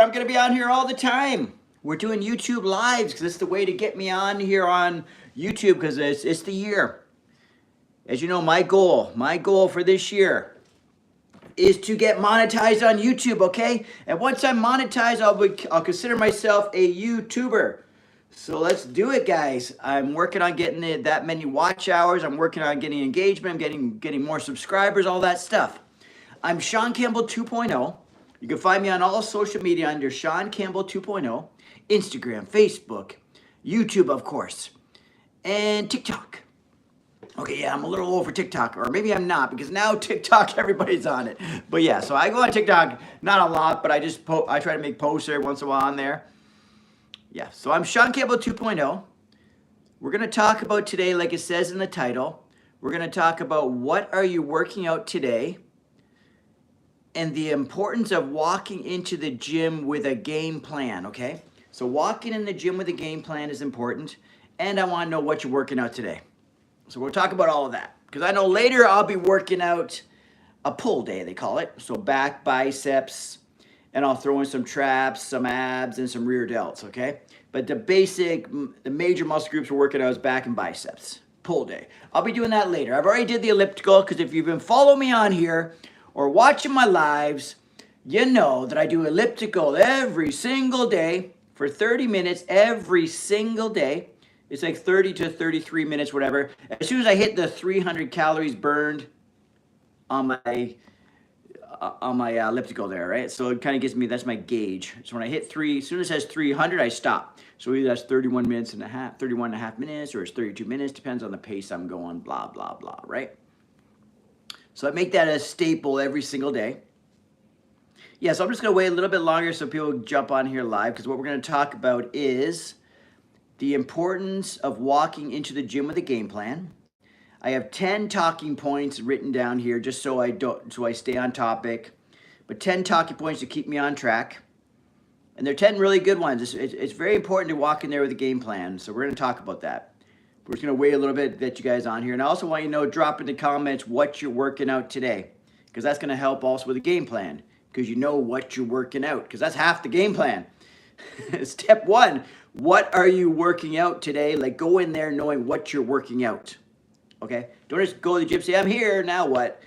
I'm going to be on here all the time. We're doing YouTube lives because it's the way to get me on here on YouTube because it's the year. As you know, my goal for this year is to get monetized on YouTube, okay? And once I'm monetized, I'll consider myself a YouTuber. So let's do it, guys. I'm working on getting that many watch hours. I'm working on getting engagement. I'm getting more subscribers, all that stuff. I'm Shaun Campbell 2.0. You can find me on all social media under Shaun Campbell 2.0, Instagram, Facebook, YouTube, of course, and TikTok. Okay, yeah, I'm a little old for TikTok, or maybe I'm not, because now TikTok, everybody's on it. But yeah, so I go on TikTok, not a lot, but I try to make posts every once in a while on there. Yeah, so I'm Shaun Campbell 2.0. We're going to talk about today, like it says in the title, we're going to talk about what are you working out today, and the importance of walking into the gym with a game plan, okay? So walking in the gym with a game plan is important, and I want to know what you're working out today. So we'll talk about all of that, because I know later I'll be working out a pull day, they call it. So back, biceps, and I'll throw in some traps, some abs, and some rear delts, okay? But the major muscle groups we're working out is back and biceps, pull day. I'll be doing that later. I've already did the elliptical, because if you've been following me on here, or watching my lives, you know that I do elliptical every single day for 30 minutes every single day. It's like 30 to 33 minutes, whatever. As soon as I hit the 300 calories burned on my elliptical there, right? So it kind of gives me, that's my gauge. So when I hit as soon as it says 300, I stop. So either that's 31 and a half minutes, or it's 32 minutes, depends on the pace I'm going, blah, blah, blah, right? So I make that a staple every single day. Yeah, so I'm just going to wait a little bit longer so people jump on here live, because what we're going to talk about is the importance of walking into the gym with a game plan. I have 10 talking points written down here just so I stay on topic, but 10 talking points to keep me on track. And they're 10 really good ones. It's very important to walk in there with a game plan, so we're going to talk about that. We're just going to wait a little bit to get you guys on here. And I also want you to know, drop in the comments what you're working out today, because that's going to help also with a game plan, because you know what you're working out, because that's half the game plan. Step one, what are you working out today? Like, go in there knowing what you're working out, okay? Don't just go to the gym and say, I'm here, now what?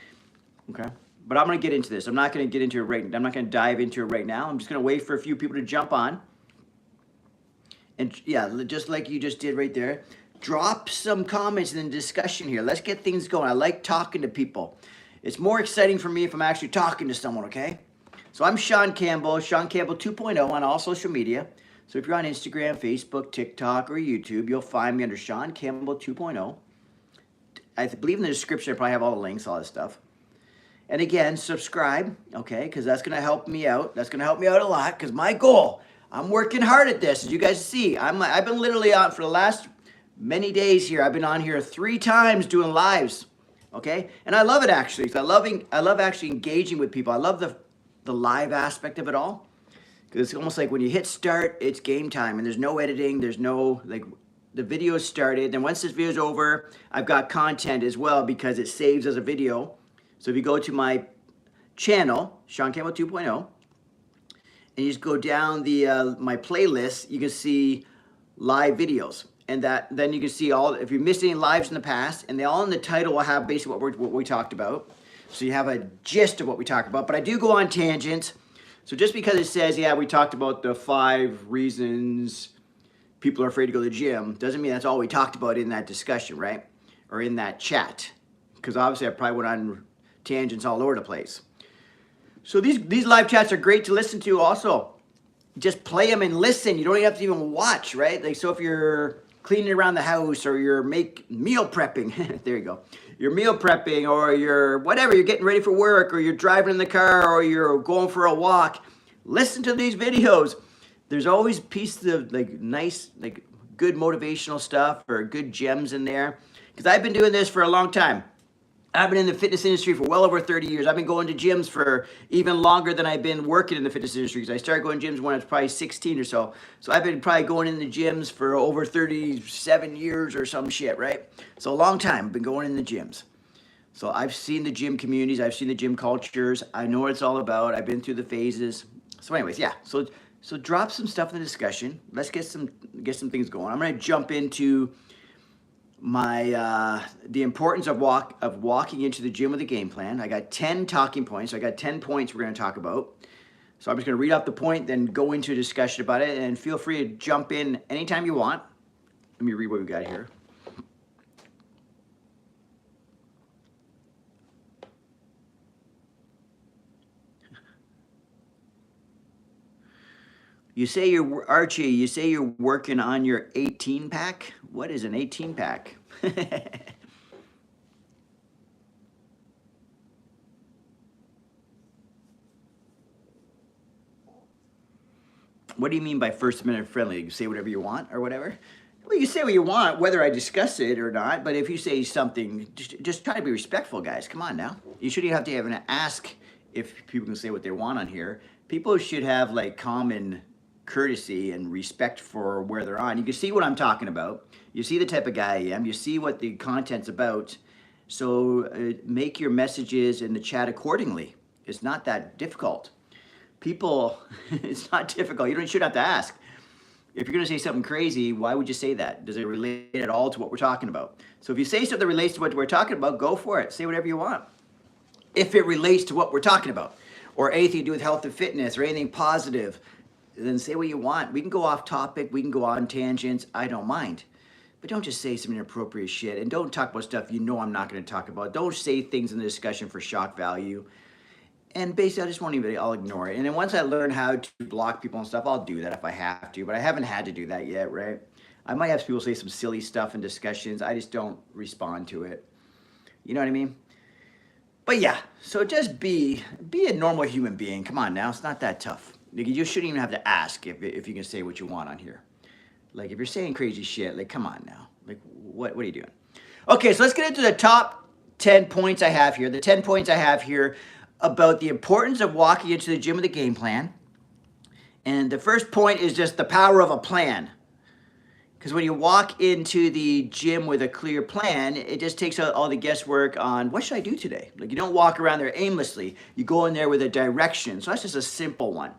Okay? But I'm going to get into this. I'm not going to get into it right now. I'm not going to dive into it right now. I'm just going to wait for a few people to jump on. And yeah, just like you just did right there. Drop some comments in the discussion here. Let's get things going. I like talking to people. It's more exciting for me if I'm actually talking to someone, okay? So I'm Shaun Campbell 2.0 on all social media. So if you're on Instagram, Facebook, TikTok, or YouTube, you'll find me under Shaun Campbell 2.0. I believe in the description I probably have all the links, all this stuff. And again, subscribe, okay, because that's going to help me out. That's going to help me out a lot, because my goal, I'm working hard at this, as you guys see. I've been literally out for the last many days here. I've been on here 3 times doing lives, okay? And I love it, actually. I love actually engaging with people. I love the live aspect of it all, because it's almost like when you hit start, it's game time, and there's no editing. There's no, like, the video started. Then once this video is over, I've got content as well, because it saves as a video. So if you go to my channel, Shaun Campbell 2.0, and you just go down my playlist, you can see live videos. And then you can see all, if you missed any lives in the past, and they all in the title will have basically what we talked about. So you have a gist of what we talked about. But I do go on tangents. So just because it says, yeah, we talked about the 5 reasons people are afraid to go to the gym, doesn't mean that's all we talked about in that discussion, right? Or in that chat. Because obviously I probably went on tangents all over the place. So these live chats are great to listen to also. Just play them and listen. You don't even have to even watch, right? Like, so if you're cleaning around the house, or you're meal prepping, there you go. You're meal prepping, or you're whatever, you're getting ready for work, or you're driving in the car, or you're going for a walk, listen to these videos. There's always pieces of like nice, like good motivational stuff, or good gems in there. Because I've been doing this for a long time. I've been in the fitness industry for well over 30 years. I've been going to gyms for even longer than I've been working in the fitness industry, because I started going to gyms when I was probably 16 or so. So I've been probably going in the gyms for over 37 years or some shit, right? So a long time I've been going in the gyms. So I've seen the gym communities. I've seen the gym cultures. I know what it's all about. I've been through the phases. So anyways, yeah. So So drop some stuff in the discussion. Let's get some things going. I'm going to jump into my the importance of walking into the gym with a game plan. I got 10 talking points. I got 10 points we're going to talk about. So I'm just going to read off the point, then go into a discussion about it, and feel free to jump in anytime you want. Let me read what we got here. You say you're, Archie, you say you're working on your 18 pack? What is an 18 pack? What do you mean by first amendment friendly? You say whatever you want or whatever? Well, you say what you want, whether I discuss it or not, but if you say something, just try to be respectful, guys. Come on now. You shouldn't have to even ask if people can say what they want on here. People should have like common courtesy and respect for where they're on. You can see what I'm talking about. You see the type of guy I am. You see what the content's about. So make your messages in the chat accordingly. It's not that difficult. People, it's not difficult. You shouldn't have to ask. If you're going to say something crazy, why would you say that? Does it relate at all to what we're talking about? So if you say something that relates to what we're talking about, go for it. Say whatever you want. If it relates to what we're talking about, or anything to do with health and fitness, or anything positive, then say what you want. We can go off topic. We can go on tangents. I don't mind. But don't just say some inappropriate shit. And don't talk about stuff you know I'm not going to talk about. Don't say things in the discussion for shock value. And basically, I just won't even, I'll ignore it. And then once I learn how to block people and stuff, I'll do that if I have to. But I haven't had to do that yet, right? I might have people say some silly stuff in discussions. I just don't respond to it. You know what I mean? But yeah, so just be a normal human being. Come on now, it's not that tough. Like, you shouldn't even have to ask if you can say what you want on here. Like, if you're saying crazy shit, like, come on now. Like, what are you doing? Okay, so let's get into the top 10 points I have here. The 10 points I have here about the importance of walking into the gym with a game plan. And the first point is just the power of a plan. Because when you walk into the gym with a clear plan, it just takes out all the guesswork on, what should I do today? Like, you don't walk around there aimlessly. You go in there with a direction. So that's just a simple one.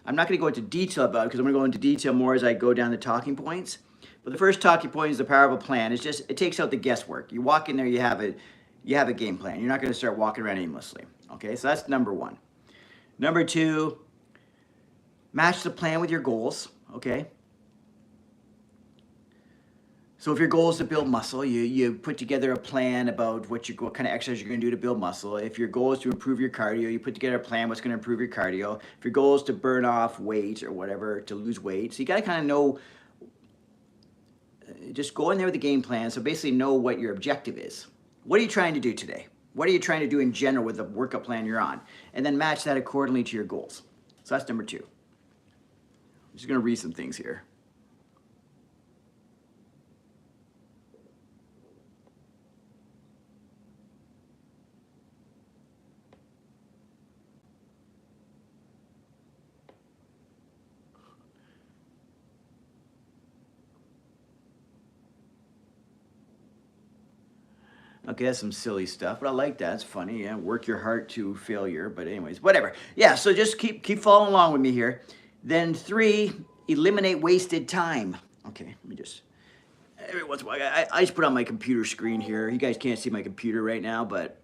I'm not going to go into detail about it because I'm going to go into detail more as I go down the talking points. But the first talking point is the power of a plan. It's just, it takes out the guesswork. You walk in there, you have a game plan. You're not going to start walking around aimlessly. Okay, so that's number one. Number two, match the plan with your goals. Okay. So if your goal is to build muscle, you put together a plan about what kind of exercise you're going to do to build muscle. If your goal is to improve your cardio, you put together a plan what's going to improve your cardio. If your goal is to burn off weight or whatever, to lose weight. So you got to kind of know, just go in there with a game plan. So basically know what your objective is. What are you trying to do today? What are you trying to do in general with the workout plan you're on? And then match that accordingly to your goals. So that's number two. I'm just going to read some things here. Okay, that's some silly stuff, but I like that. It's funny. Yeah, work your heart to failure. But anyways, whatever. Yeah, so just keep following along with me here. Then 3, eliminate wasted time. Okay, let me just, every once in a while, I just put on my computer screen here. You guys can't see my computer right now, but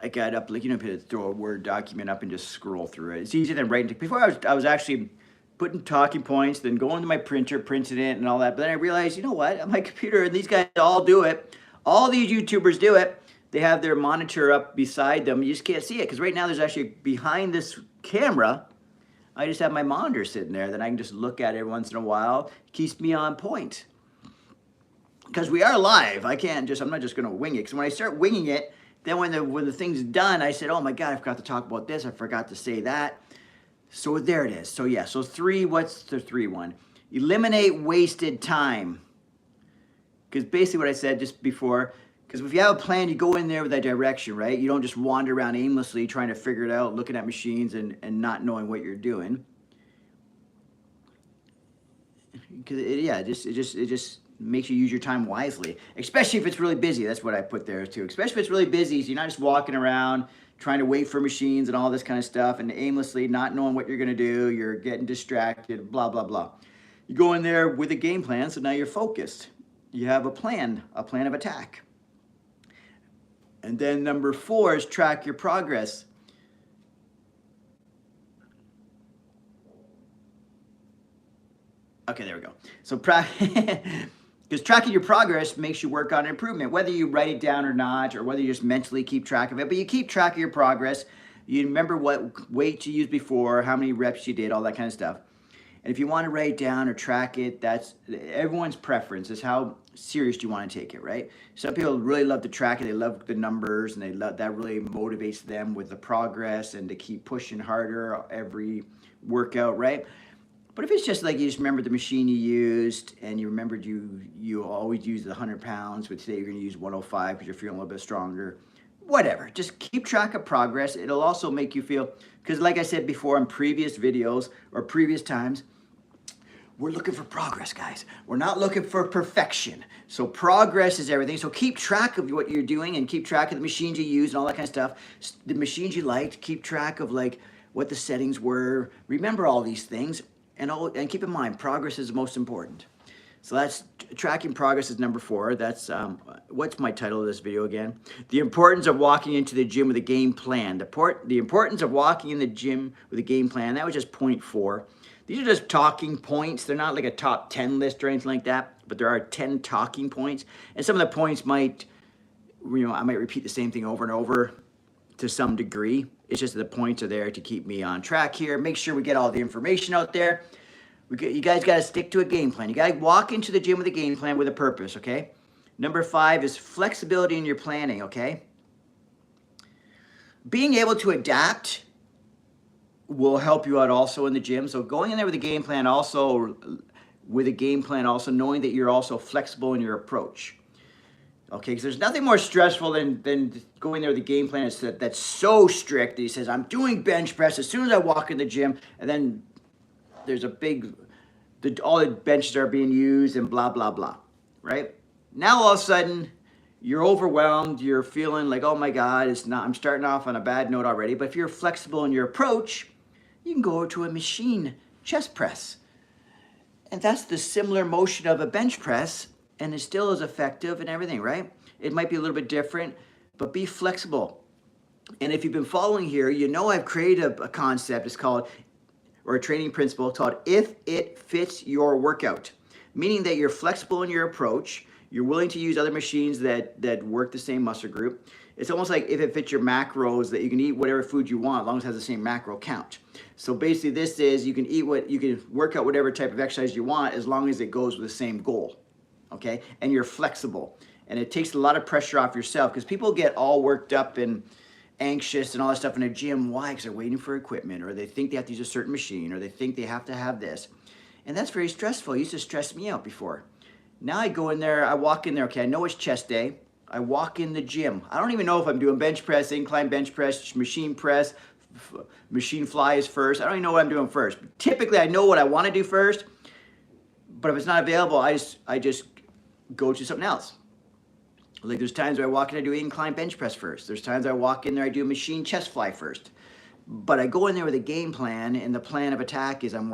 I got up, like, you know, throw a Word document up and just scroll through it. It's easier than writing. Before I was actually putting talking points, then going to my printer, printing it and all that. But then I realized, you know what, on my computer, and these guys all do it. All these YouTubers do it. They have their monitor up beside them. You just can't see it because right now there's actually behind this camera, I just have my monitor sitting there that I can just look at every once in a while. Keeps me on point. Because we are live. I'm not just going to wing it. Because when I start winging it, then when the thing's done, I said, oh my God, I forgot to talk about this. I forgot to say that. So there it is. So yeah, so 3, what's the 3 one? Eliminate wasted time. Because basically what I said just before, because if you have a plan, you go in there with that direction, right? You don't just wander around aimlessly trying to figure it out, looking at machines and not knowing what you're doing. Because it just makes you use your time wisely, especially if it's really busy. That's what I put there too. Especially if it's really busy, so you're not just walking around, trying to wait for machines and all this kind of stuff, and aimlessly not knowing what you're going to do. You're getting distracted, blah, blah, blah. You go in there with a game plan, so now you're focused. You have a plan of attack. And then number 4 is track your progress. Okay, there we go. So because tracking your progress makes you work on improvement, whether you write it down or not, or whether you just mentally keep track of it, but you keep track of your progress. You remember what weight you used before, how many reps you did, all that kind of stuff. And if you want to write it down or track it, that's everyone's preference, is how serious do you want to take it, right? Some people really love to track it. They love the numbers, and they love that. Really motivates them with the progress and to keep pushing harder every workout, right? But if it's just like you just remember the machine you used, and you remembered you always use the 100 pounds, but today you're going to use 105 because you're feeling a little bit stronger, whatever. Just keep track of progress. It'll also make you feel, because like I said before in previous videos or previous times, we're looking for progress, guys. We're not looking for perfection. So progress is everything. So keep track of what you're doing, and keep track of the machines you use and all that kind of stuff. The machines you liked, keep track of like what the settings were. Remember all these things. And keep in mind, progress is the most important. So that's tracking progress is number 4. That's what's my title of this video again? The importance of walking into the gym with a game plan. The importance of walking in the gym with a game plan. That was just point 4. These are just talking points. They're not like a top 10 list or anything like that, but there are 10 talking points. And some of the points might, I might repeat the same thing over and over to some degree. It's just that the points are there to keep me on track here. Make sure we get all the information out there. You guys got to stick to a game plan. You got to walk into the gym with a game plan with a purpose, okay? Number 5 is flexibility in your planning, okay? Being able to adapt will help you out also in the gym. So going in there with a game plan also, knowing that you're also flexible in your approach. Okay, because there's nothing more stressful than going there with a game plan that's so strict that he says, I'm doing bench press as soon as I walk in the gym, and then there's a all the benches are being used and blah, blah, blah, right? Now all of a sudden, you're overwhelmed, you're feeling like, oh my God, I'm starting off on a bad note already. But if you're flexible in your approach, you can go to a machine chest press. And that's the similar motion of a bench press, and it still is effective and everything, right? It might be a little bit different, but be flexible. And if you've been following here, you know I've created a concept, it's called, or a training principle called If It Fits Your Workout, meaning that you're flexible in your approach, you're willing to use other machines that work the same muscle group. It's almost like if it fits your macros, that you can eat whatever food you want as long as it has the same macro count. So basically this is, you can work out whatever type of exercise you want as long as it goes with the same goal, okay? And you're flexible. And it takes a lot of pressure off yourself, because people get all worked up and anxious and all that stuff in a gym. Why? Because they're waiting for equipment, or they think they have to use a certain machine, or they think they have to have this. And that's very stressful. It used to stress me out before. Now I go in there, I walk in there, okay, I know it's chest day. I walk in the gym. I don't even know if I'm doing bench press, incline bench press, machine flies first. I don't even know what I'm doing first. Typically, I know what I want to do first, but if it's not available, I just go to something else. Like there's times where I walk in, I do incline bench press first. There's times I walk in there, I do machine chest fly first. But I go in there with a game plan, and the plan of attack is I'm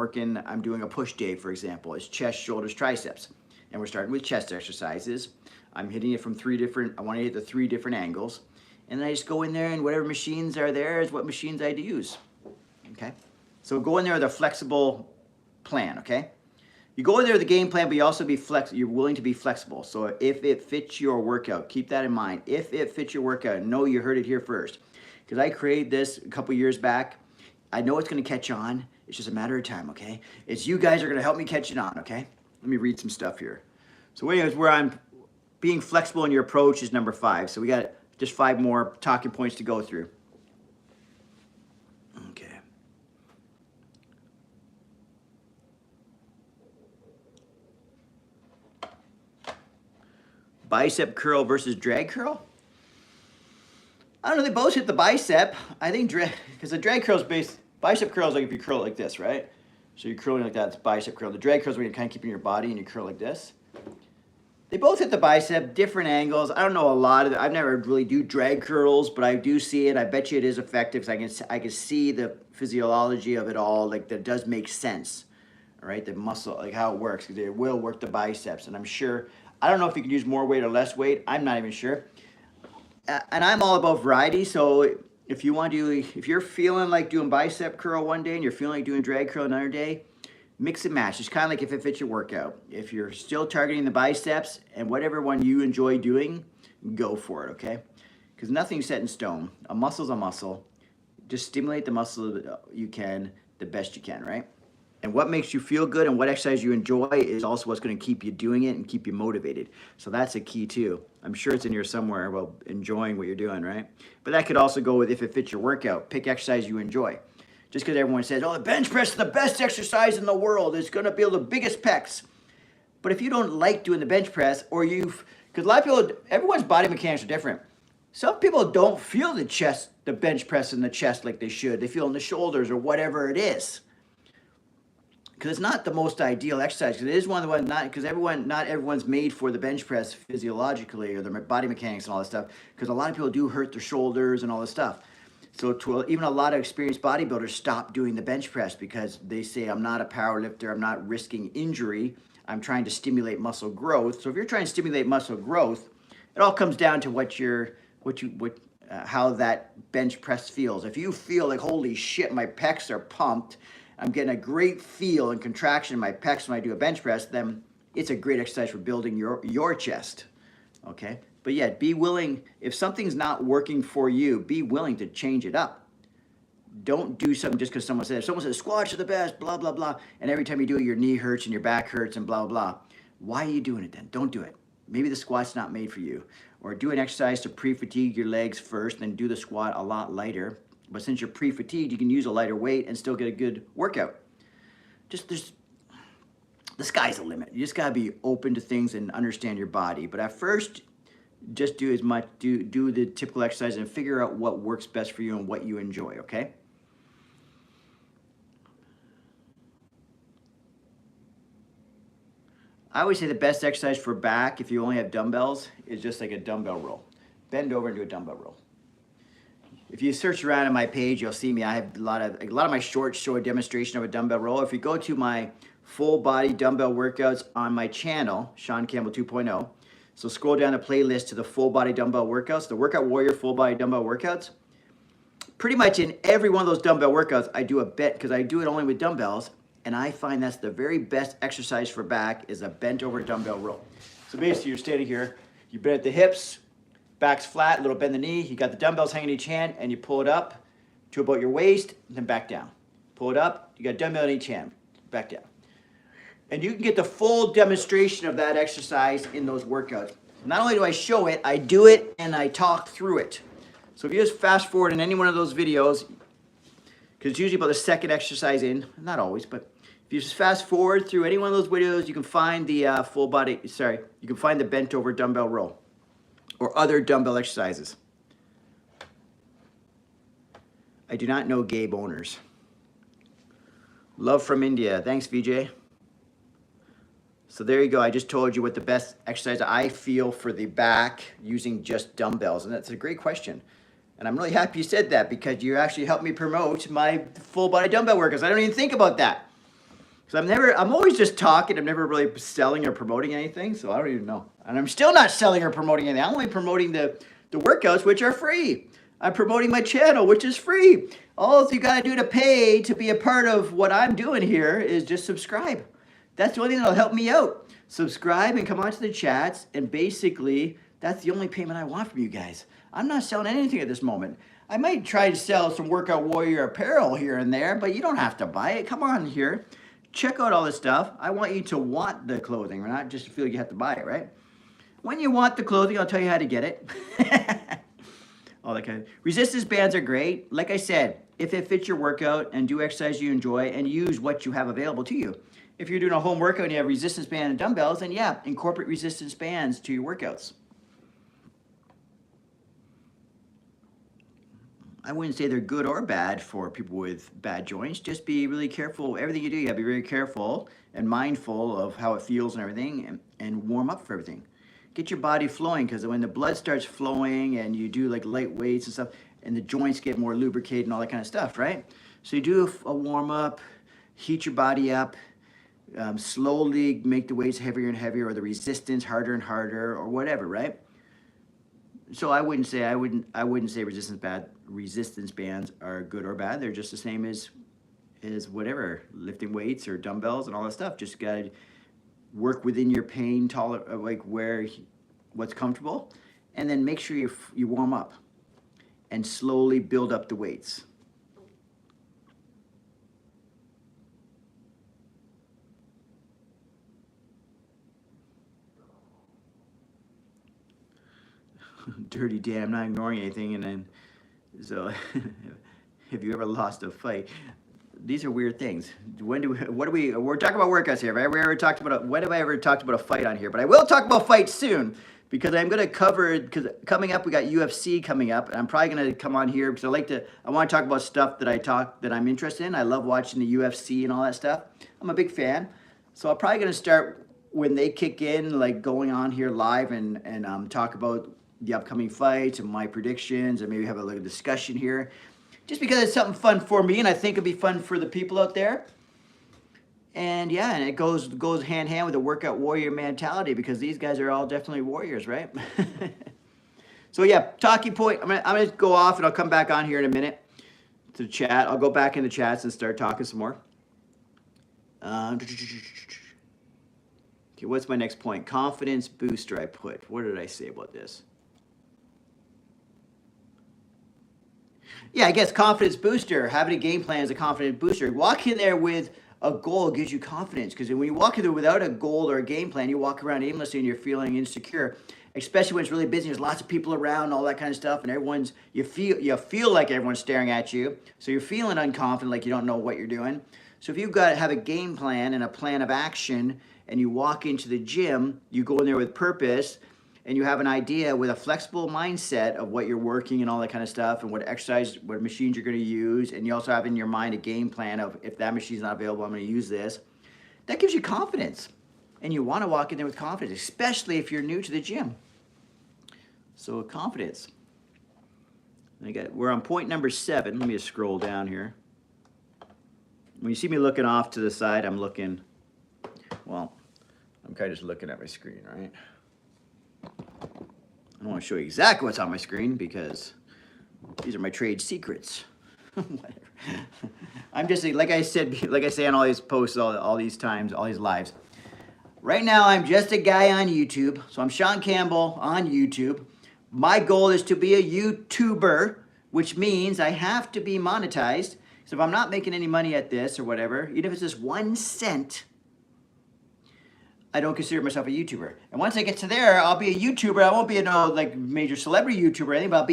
doing a push day, for example. It's chest, shoulders, triceps. And we're starting with chest exercises. I'm hitting it from I want to hit the 3 different angles. And then I just go in there, and whatever machines are there is what machines I use, okay? So go in there with a flexible plan, okay? You go in there with a game plan, but you also you're willing to be flexible. So if it fits your workout, keep that in mind. If it fits your workout, know you heard it here first. Because I created this a couple years back. I know it's going to catch on. It's just a matter of time, okay? It's you guys are going to help me catch it on, okay? Let me read some stuff here. So anyways, where I'm being flexible in your approach is number 5. So we got just 5 more talking points to go through. Okay. Bicep curl versus drag curl? I don't know, they both hit the bicep. I think because the drag curl is bicep curl is like if you curl it like this, right? So you're curling like that, it's bicep curl. The drag curl is when you're kind of keeping your body and you curl like this. They both hit the bicep, different angles. I don't know a lot of it. I've never really do drag curls, but I do see it. I bet you it is effective. So I can see the physiology of it all. Like that does make sense. All right, the muscle, like how it works, because it will work the biceps. And I'm sure, I don't know if you can use more weight or less weight. I'm not even sure. And I'm all about variety. So if you want to, if you're feeling like doing bicep curl one day and you're feeling like doing drag curl another day, mix and match. It's kind of like if it fits your workout. If you're still targeting the biceps and whatever one you enjoy doing, go for it, okay? Because nothing's set in stone. A muscle's a muscle. Just stimulate the muscle you can, the best you can, right? And what makes you feel good and what exercise you enjoy is also what's going to keep you doing it and keep you motivated. So that's a key too. I'm sure it's in here somewhere about enjoying what you're doing, right? But that could also go with if it fits your workout. Pick exercise you enjoy. Just because everyone says, oh, the bench press is the best exercise in the world. It's going to build the biggest pecs. But if you don't like doing the bench press or because a lot of people, everyone's body mechanics are different. Some people don't feel the bench press in the chest like they should. They feel in the shoulders or whatever it is. Because it's not the most ideal exercise. Because it is one of the ones not everyone's made for the bench press physiologically or their body mechanics and all this stuff. Because a lot of people do hurt their shoulders and all this stuff. So even a lot of experienced bodybuilders stop doing the bench press because they say, I'm not a power lifter, I'm not risking injury, I'm trying to stimulate muscle growth. So if you're trying to stimulate muscle growth, it all comes down to how that bench press feels. If you feel like, holy shit, my pecs are pumped, I'm getting a great feel and contraction in my pecs when I do a bench press, then it's a great exercise for building your chest, okay? But yeah, be willing, if something's not working for you, be willing to change it up. Don't do something just because someone says squats are the best, blah, blah, blah, and every time you do it, your knee hurts and your back hurts and blah, blah, blah. Why are you doing it then? Don't do it. Maybe the squat's not made for you. Or do an exercise to pre-fatigue your legs first, then do the squat a lot lighter. But since you're pre-fatigued, you can use a lighter weight and still get a good workout. The sky's the limit. You just gotta be open to things and understand your body. But at first, just do the typical exercise and figure out what works best for you and what you enjoy, okay? I always say the best exercise for back, if you only have dumbbells, is just like a dumbbell row. Bend over and do a dumbbell row. If you search around on my page, you'll see me. I have a lot of my shorts show a demonstration of a dumbbell row. If you go to my full body dumbbell workouts on my channel, Shaun Campbell 2.0, so scroll down the playlist to the full body dumbbell workouts, the Workout Warrior full body dumbbell workouts. Pretty much in every one of those dumbbell workouts, I do a bent because I do it only with dumbbells, and I find that's the very best exercise for back is a bent over dumbbell row. So basically you're standing here, you bend at the hips, back's flat, little bend the knee, you got the dumbbells hanging in each hand, and you pull it up to about your waist, and then back down. Pull it up, you got dumbbell in each hand, back down. And you can get the full demonstration of that exercise in those workouts. Not only do I show it, I do it and I talk through it. So if you just fast forward in any one of those videos, because it's usually about the second exercise in, not always, but if you just fast forward through any one of those videos, you can find the you can find the bent over dumbbell row or other dumbbell exercises. I do not know Gabe owners. Love from India. Thanks, VJ. So there you go. I just told you what the best exercise I feel for the back using just dumbbells. And that's a great question. And I'm really happy you said that because you actually helped me promote my full body dumbbell workouts. I don't even think about that. Because I'm always just talking. I'm never really selling or promoting anything. So I don't even know. And I'm still not selling or promoting anything. I'm only promoting the workouts, which are free. I'm promoting my channel, which is free. All you got to do to pay to be a part of what I'm doing here is just subscribe. That's the only thing that'll help me out. Subscribe and come onto the chats, and basically, that's the only payment I want from you guys. I'm not selling anything at this moment. I might try to sell some Workout Warrior apparel here and there, but you don't have to buy it. Come on here. Check out all this stuff. I want you to want the clothing, not just to feel like you have to buy it, right? When you want the clothing, I'll tell you how to get it. All that kind of resistance bands are great. Like I said, if it fits your workout and do exercise you enjoy and use what you have available to you. If you're doing a home workout and you have resistance band and dumbbells, then yeah, incorporate resistance bands to your workouts. I wouldn't say they're good or bad for people with bad joints. Just be really careful. Everything you do, you gotta be very careful and mindful of how it feels and everything, and warm up for everything. get your body flowing, because when the blood starts flowing and you do like light weights and stuff, and the joints get more lubricated and all that kind of stuff, right? So you do a warm up, heat your body up, slowly make the weights heavier and heavier, or the resistance harder and harder, or whatever, right? So I wouldn't say resistance bands are good or bad. They're just the same as whatever, lifting weights or dumbbells and all that stuff. Just gotta work within your pain like what's comfortable, and then make sure you warm up and slowly build up the weights. Dirty Dan, I'm not ignoring anything. And then, so, have you ever lost a fight? These are weird things. We're talking about workouts here, right? When have I ever talked about a fight on here? But I will talk about fights soon, because I'm going to cover, because coming up, we got UFC coming up, and I'm probably going to come on here because I want to talk about stuff that I'm interested in. I love watching the UFC and all that stuff. I'm a big fan. So I'm probably going to start when they kick in, like going on here live and talk about the upcoming fights and my predictions, and maybe have a little discussion here, just because it's something fun for me, and I think it'd be fun for the people out there. And yeah, and it goes hand in hand with the workout warrior mentality, because these guys are all definitely warriors, right? So yeah, talking point. I'm gonna go off, and I'll come back on here in a minute to chat. I'll go back in the chats and start talking some more. Okay, what's my next point? Confidence booster. I put. What did I say about this? Yeah, I guess confidence booster. Having a game plan is a confidence booster. Walk in there with a goal gives you confidence, because when you walk in there without a goal or a game plan, you walk around aimlessly and you're feeling insecure, especially when it's really busy. There's lots of people around, all that kind of stuff, and you feel like everyone's staring at you, so you're feeling unconfident, like you don't know what you're doing. So if you've got to have a game plan and a plan of action, and you walk into the gym, you go in there with purpose, and you have an idea with a flexible mindset of what you're working and all that kind of stuff, and what machines you're going to use, and you also have in your mind a game plan of, if that machine's not available, I'm going to use this. That gives you confidence, and you want to walk in there with confidence, especially if you're new to the gym. So confidence. We're on point number 7. Let me just scroll down here. When you see me looking off to the side, I'm kind of just looking at my screen, right? I don't want to show you exactly what's on my screen, because these are my trade secrets. Whatever. I'm just, like I say on all these posts, all these times, all these lives. Right now, I'm just a guy on YouTube. So I'm Shaun Campbell on YouTube. My goal is to be a YouTuber, which means I have to be monetized. So if I'm not making any money at this or whatever, even if it's just 1 cent, I don't consider myself a YouTuber. And once I get to there, I'll be a YouTuber. I won't be a major celebrity YouTuber or anything, but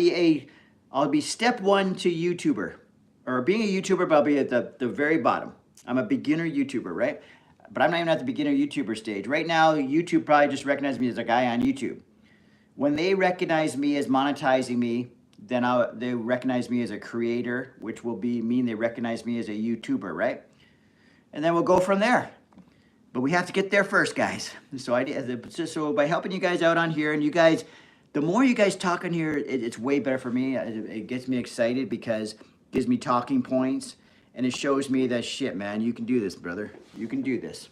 I'll be step 1 to YouTuber. Or being a YouTuber, but I'll be at the very bottom. I'm a beginner YouTuber, right? But I'm not even at the beginner YouTuber stage. Right now, YouTube probably just recognizes me as a guy on YouTube. When they recognize me as monetizing me, then they recognize me as a creator, which will mean they recognize me as a YouTuber, right? And then we'll go from there. But we have to get there first, guys. So by helping you guys out on here, and you guys, the more you guys talk on here, it's way better for me. It gets me excited, because it gives me talking points, and it shows me that, shit, man, you can do this, brother. You can do this.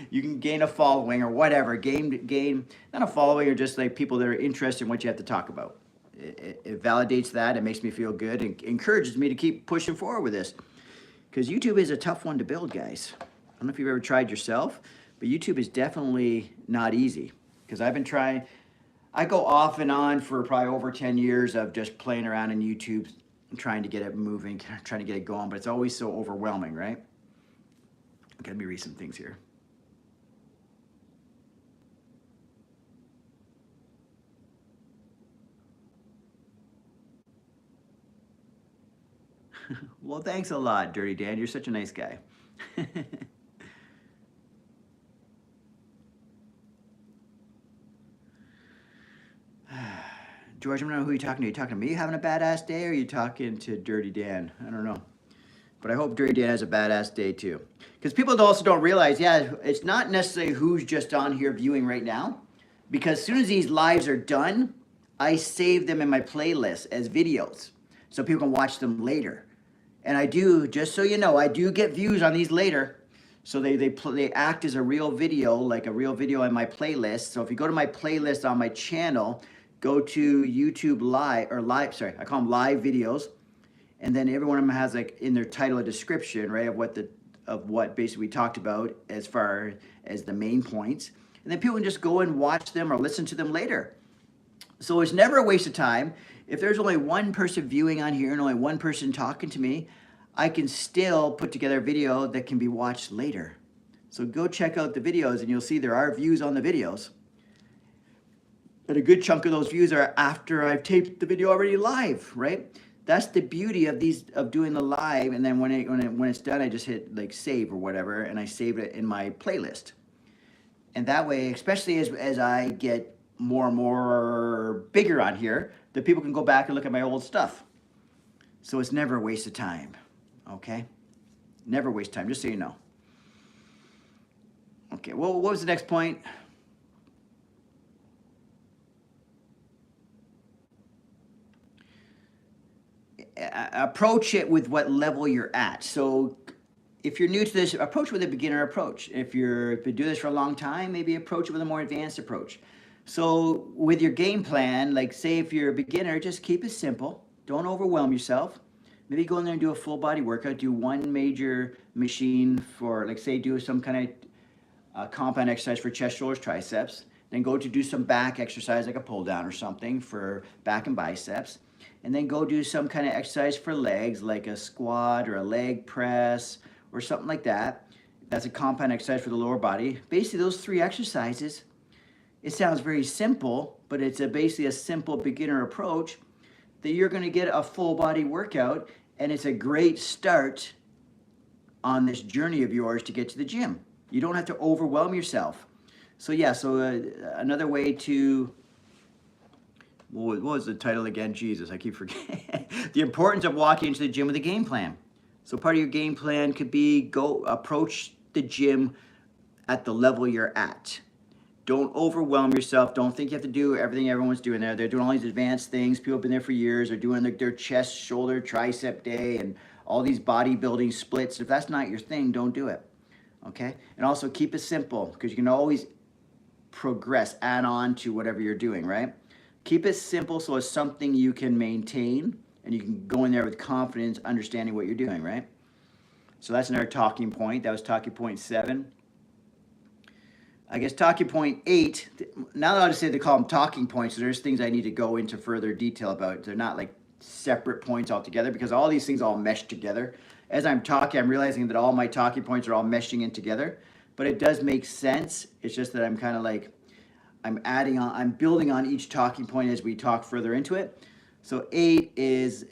You can gain a following or whatever. Gain not a following, or just like people that are interested in what you have to talk about. It validates that. It makes me feel good and encourages me to keep pushing forward with this. Because YouTube is a tough one to build, guys. I don't know if you've ever tried yourself, but YouTube is definitely not easy. Because I've been trying. I go off and on for probably over 10 years of just playing around in YouTube, trying to get it moving, trying to get it going, but it's always so overwhelming, right? Okay, let me read some things here. Well, thanks a lot, Dirty Dan. You're such a nice guy. George, I don't know who you're talking to. Are you talking to me having a badass day, or are you talking to Dirty Dan? I don't know. But I hope Dirty Dan has a badass day too. Because people also don't realize, yeah, it's not necessarily who's just on here viewing right now. because as soon as these lives are done, I save them in my playlist as videos so people can watch them later. And I do, just so you know, I do get views on these later. So they act as a real video, like a real video in my playlist. So if you go to my playlist on my channel, go to YouTube live, or live, sorry, I call them live videos. And then every one of them has like in their title a description, right, of what basically we talked about as far as the main points. And then people can just go and watch them or listen to them later. So it's never a waste of time. If there's only one person viewing on here and only one person talking to me, I can still put together a video that can be watched later. So go check out the videos and you'll see there are views on the videos. But a good chunk of those views are after I've taped the video already live, right? That's the beauty of doing the live, and then when it's done, I just hit like save or whatever, and I save it in my playlist. And that way, especially as I get more and more bigger on here, the people can go back and look at my old stuff. So it's never a waste of time, okay? Never waste time, just so you know. Okay, well, what was the next point? Approach it with what level you're at. So if you're new to this, approach with a beginner approach. If you've been doing this for a long time, maybe approach it with a more advanced approach. So with your game plan, like say if you're a beginner, just keep it simple. Don't overwhelm yourself. Maybe go in there and do a full body workout. Do one major machine for, like say, do some kind of compound exercise for chest, shoulders, triceps. Then go to do some back exercise like a pull down or something for back and biceps. And then go do some kind of exercise for legs like a squat or a leg press or something like that. That's a compound exercise for the lower body. Basically those 3 exercises, it sounds very simple, but it's basically a simple beginner approach that you're going to get a full body workout, and it's a great start on this journey of yours to get to the gym. You don't have to overwhelm yourself. So yeah, another way to, what was the title again? Jesus, I keep forgetting. The importance of walking into the gym with a game plan. So part of your game plan could be go approach the gym at the level you're at. Don't overwhelm yourself. Don't think you have to do everything everyone's doing there. They're doing all these advanced things. People have been there for years. They're doing their chest, shoulder, tricep day and all these bodybuilding splits. If that's not your thing, don't do it. Okay? And also keep it simple, because you can always progress, add on to whatever you're doing, right? Keep it simple so it's something you can maintain and you can go in there with confidence, understanding what you're doing, right? So that's another talking point. That was talking point 7. I guess talking point 8, now that I'll just say they call them talking points, so there's things I need to go into further detail about. They're not like separate points altogether, because all these things all mesh together. As I'm talking, I'm realizing that all my talking points are all meshing in together, but it does make sense. It's just that I'm kind of like, I'm building on each talking point as we talk further into it. So 8 is,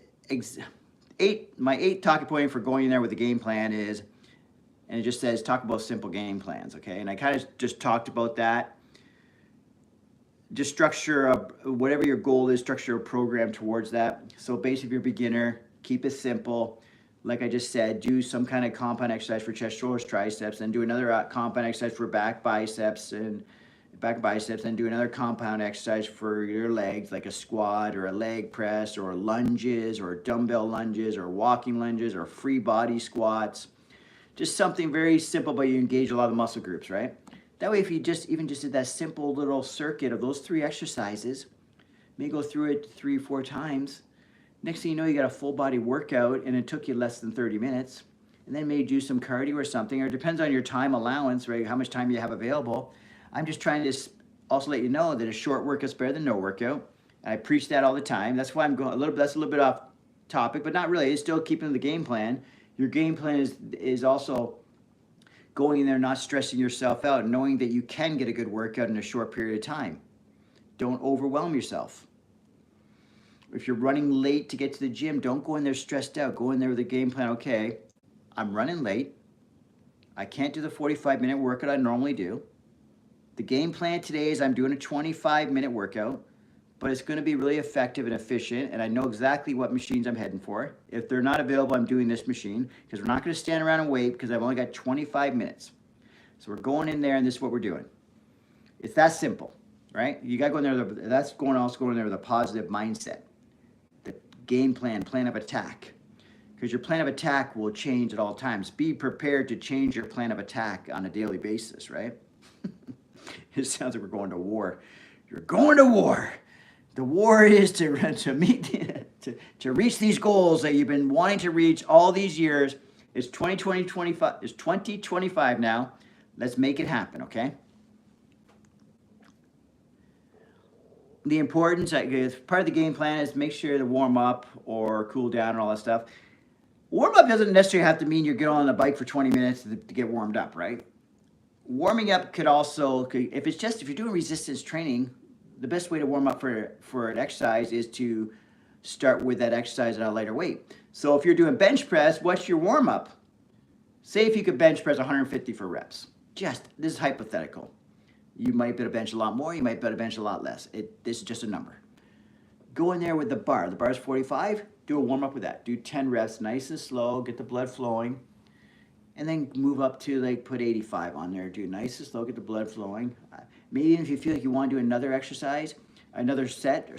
my 8th talking point for going in there with the game plan is, and it just says, talk about simple game plans, okay? And I kind of just talked about that. Just structure, whatever your goal is, structure a program towards that. So basically, if you're a beginner, keep it simple. Like I just said, do some kind of compound exercise for chest, shoulders, triceps, and do another compound exercise for back biceps, and do another compound exercise for your legs, like a squat or a leg press or lunges or dumbbell lunges or walking lunges or free body squats. Just something very simple, but you engage a lot of muscle groups, right? That way, if you even just did that simple little circuit of those 3 exercises, maybe go through it 3 or 4 times. Next thing you know, you got a full body workout and it took you less than 30 minutes. And then maybe do some cardio or something, or it depends on your time allowance, right? How much time you have available. I'm just trying to also let you know that a short workout's better than no workout. I preach that all the time. That's why I'm going that's a little bit off topic, but not really. It's still keeping the game plan. Your game plan is also going in there, not stressing yourself out, knowing that you can get a good workout in a short period of time. Don't overwhelm yourself. If you're running late to get to the gym, don't go in there stressed out. Go in there with a game plan. Okay, I'm running late. I can't do the 45-minute workout I normally do. The game plan today is I'm doing a 25-minute workout, but it's going to be really effective and efficient, and I know exactly what machines I'm heading for. If they're not available, I'm doing this machine, because we're not going to stand around and wait, because I've only got 25 minutes. So we're going in there, and this is what we're doing. It's that simple, right? You got to go in there. That's also going there with a positive mindset. The game plan of attack. Because your plan of attack will change at all times. Be prepared to change your plan of attack on a daily basis, right? It sounds like we're going to war. You're going to war. The war is to reach these goals that you've been wanting to reach all these years. It's 2025. It's 2025 now. Let's make it happen, okay? The importance, part of the game plan is make sure to warm up or cool down and all that stuff. Warm up doesn't necessarily have to mean you're getting on the bike for 20 minutes to get warmed up, right? Warming up could also, if you're doing resistance training, the best way to warm up for an exercise is to start with that exercise at a lighter weight. So if you're doing bench press, what's your warm up? Say if you could bench press 150 for reps. This is hypothetical. You might be able to bench a lot more, you might be able to bench a lot less. This is just a number. Go in there with the bar. The bar is 45. Do a warm up with that. Do 10 reps, nice and slow, get the blood flowing. And then move up to put 85 on there. Do nice and slow, get the blood flowing. Maybe if you feel like you want to do another exercise, do another set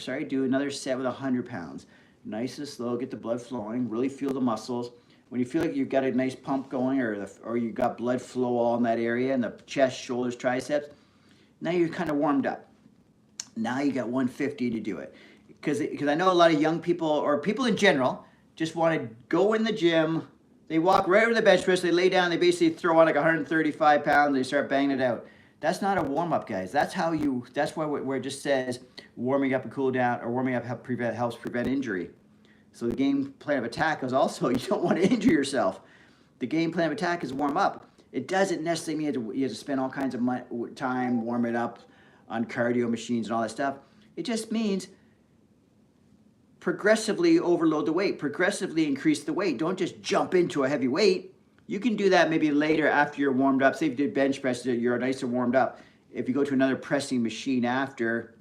with 100 pounds. Nice and slow, get the blood flowing, really feel the muscles. When you feel like you've got a nice pump going or you got blood flow all in that area in the chest, shoulders, triceps, now you're kind of warmed up. Now you got 150 to do it. Because I know a lot of young people or people in general just want to go in the gym. They walk right over the bench press, they lay down, they basically throw on 135 pounds, they start banging it out. That's not a warm-up, guys. That's where it just says warming up and cool down, or warming up helps prevent injury. So the game plan of attack is also, you don't want to injure yourself. The game plan of attack is warm up. It doesn't necessarily mean you have to spend all kinds of time warming up on cardio machines and all that stuff. It just means progressively overload the weight, progressively increase the weight. Don't just jump into a heavy weight. You can do that maybe later after you're warmed up. Say if you did bench press, you're nice and warmed up. If you go to another pressing machine after,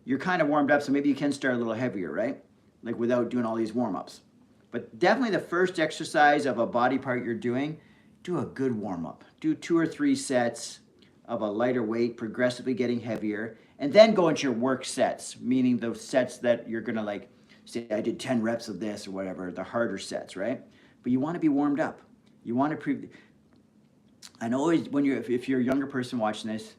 you're kind of warmed up, so maybe you can start a little heavier, right? Without doing all these warm-ups. But definitely the first exercise of a body part you're doing, do a good warm-up. Do 2 or 3 sets of a lighter weight, progressively getting heavier, and then go into your work sets, meaning the sets that you're gonna say I did 10 reps of this or whatever, the harder sets, right? But you want to be warmed up. You want to I know if you're a younger person watching this,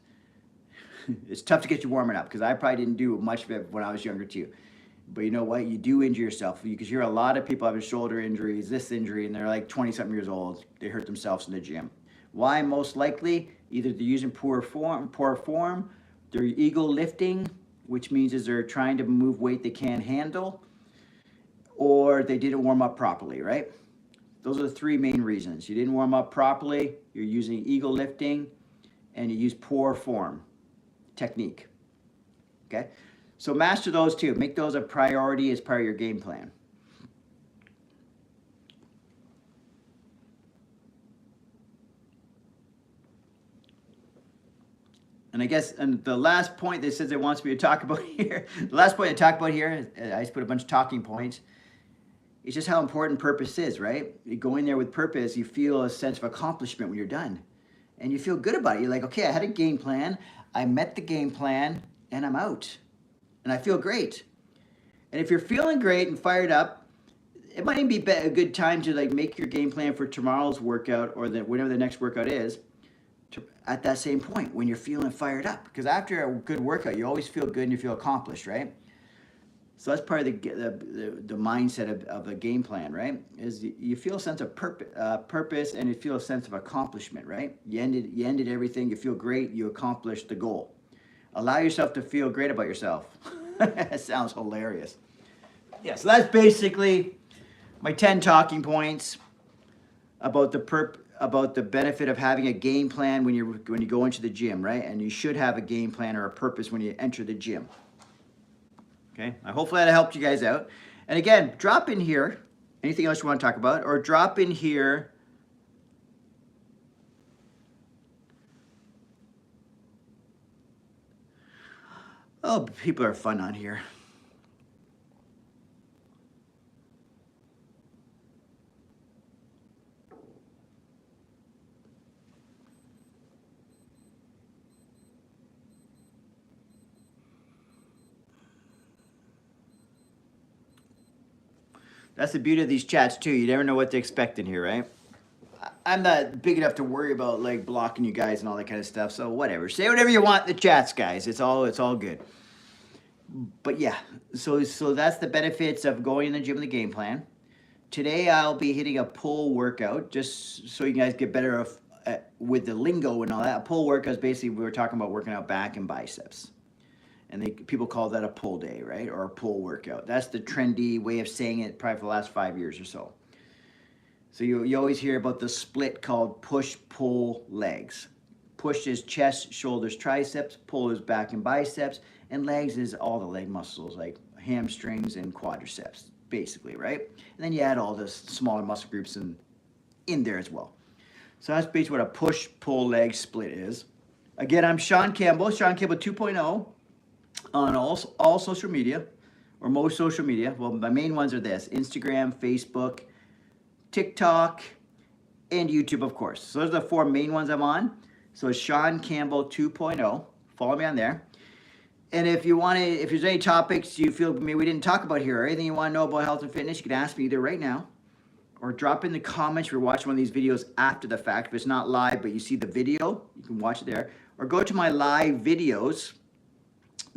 it's tough to get you warming up because I probably didn't do much of it when I was younger too. But you know what? You do injure yourself because you hear a lot of people having shoulder injuries, this injury, and they're 20-something years old. They hurt themselves in the gym. Why? Most likely, either they're using poor form, they're ego lifting, which means they're trying to move weight they can't handle, or they didn't warm up properly, right? Those are the 3 main reasons. You didn't warm up properly, you're using ego lifting, and you use poor form technique, okay? So master those 2. Make those a priority as part of your game plan. And I guess, and the last point that says it wants me to talk about here, the last point I talk about here, I just put a bunch of talking points. It's just how important purpose is, right? You go in there with purpose, you feel a sense of accomplishment when you're done. And you feel good about it. You're like, okay, I had a game plan, I met the game plan, and I'm out. And I feel great. And if you're feeling great and fired up, it might be a good time to make your game plan for tomorrow's workout or whatever the next workout is at that same point when you're feeling fired up. Because after a good workout, you always feel good and you feel accomplished, right? So that's part of the mindset of a game plan, right? Is you feel a sense of purpose and you feel a sense of accomplishment, right? You ended everything, you feel great, you accomplished the goal. Allow yourself to feel great about yourself. That sounds hilarious. Yeah, so that's basically my 10 talking points about the benefit of having a game plan when you go into the gym, right? And you should have a game plan or a purpose when you enter the gym. Okay, hopefully that helped you guys out. And again, drop in here anything else you want to talk about, or drop in here oh, people are fun on here. That's the beauty of these chats too. You never know what to expect in here, right? I'm not big enough to worry about like blocking you guys and all that kind of stuff. So whatever, say whatever you want in the chats, guys. It's all good. But yeah, so that's the benefits of going in the gym with a game plan. Today I'll be hitting a pull workout just so you guys get better with the lingo and all that. A pull workout is basically we were talking about working out back and biceps. And people call that a pull day, right? Or a pull workout. That's the trendy way of saying it probably for the last 5 years or so. So you always hear about the split called push-pull legs. Push is chest, shoulders, triceps. Pull is back and biceps. And legs is all the leg muscles like hamstrings and quadriceps, basically, right? And then you add all the smaller muscle groups in there as well. So that's basically what a push-pull leg split is. Again, I'm Shaun Campbell, Shaun Campbell 2.0 on all social media, or most social media. Well, my main ones are this: Instagram, Facebook, TikTok, and YouTube, of course. So those are the 4 main ones I'm on. So it's Shaun Campbell 2.0. Follow me on there. And if there's any topics you feel maybe we didn't talk about here, or anything you want to know about health and fitness, you can ask me either right now, or drop in the comments if you're watching one of these videos after the fact. If it's not live, but you see the video, you can watch it there. Or go to my live videos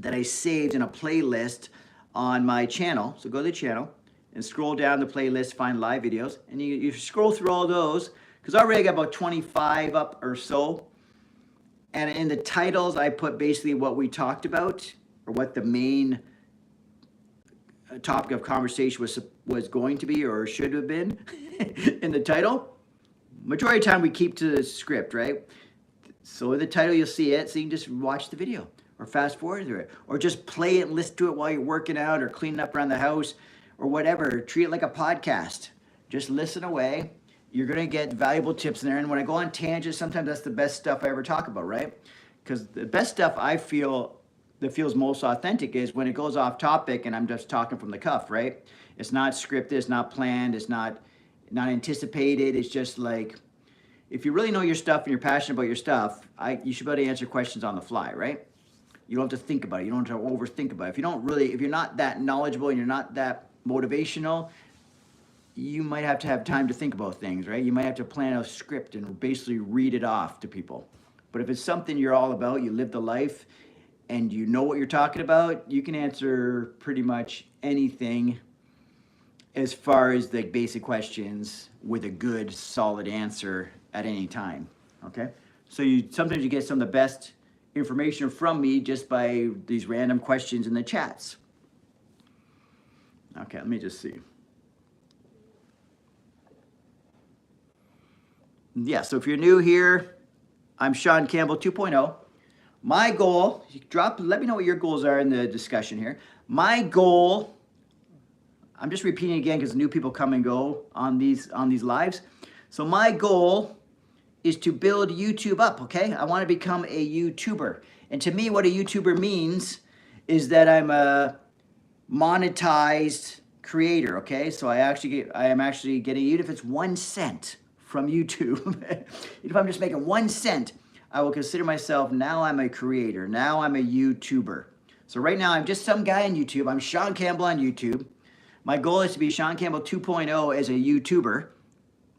that I saved in a playlist on my channel. So go to the channel and scroll down the playlist, find live videos. And you scroll through all those, because I already got about 25 up or so. And in the titles, I put basically what we talked about, or what the main topic of conversation was going to be, or should have been in the title. Majority of the time we keep to the script, right? So in the title you'll see it, so you can just watch the video or fast forward through it, or just play it and listen to it while you're working out or cleaning up around the house or whatever. Treat it like a podcast. Just listen away. You're going to get valuable tips in there. And when I go on tangents, sometimes that's the best stuff I ever talk about, right? Because the best stuff I feel that feels most authentic is when it goes off topic and I'm just talking from the cuff, right? It's not scripted, it's not planned, it's not anticipated. It's just like, if you really know your stuff and you're passionate about your stuff, you should be able to answer questions on the fly, right? You don't have to think about it. You don't have to overthink about it. If you're not that knowledgeable and you're not that motivational, you might have to have time to think about things, right? You might have to plan a script and basically read it off to people. But if it's something you're all about, you live the life, and you know what you're talking about, you can answer pretty much anything as far as the basic questions with a good, solid answer at any time, okay? So sometimes you get some of the best information from me just by these random questions in the chats. Okay, let me just see. Yeah, so if you're new here, I'm Shaun Campbell 2.0. My goal, let me know what your goals are in the discussion here. My goal, I'm just repeating again because new people come and go on these lives. So my goal is to build YouTube up, okay? I want to become a YouTuber. And to me, what a YouTuber means is that I'm a monetized creator, okay? So I am actually getting, even if it's 1 cent from YouTube, if I'm just making 1 cent, I will consider myself, now I'm a creator. Now I'm a YouTuber. So right now I'm just some guy on YouTube. I'm Shaun Campbell on YouTube. My goal is to be Shaun Campbell 2.0 as a YouTuber,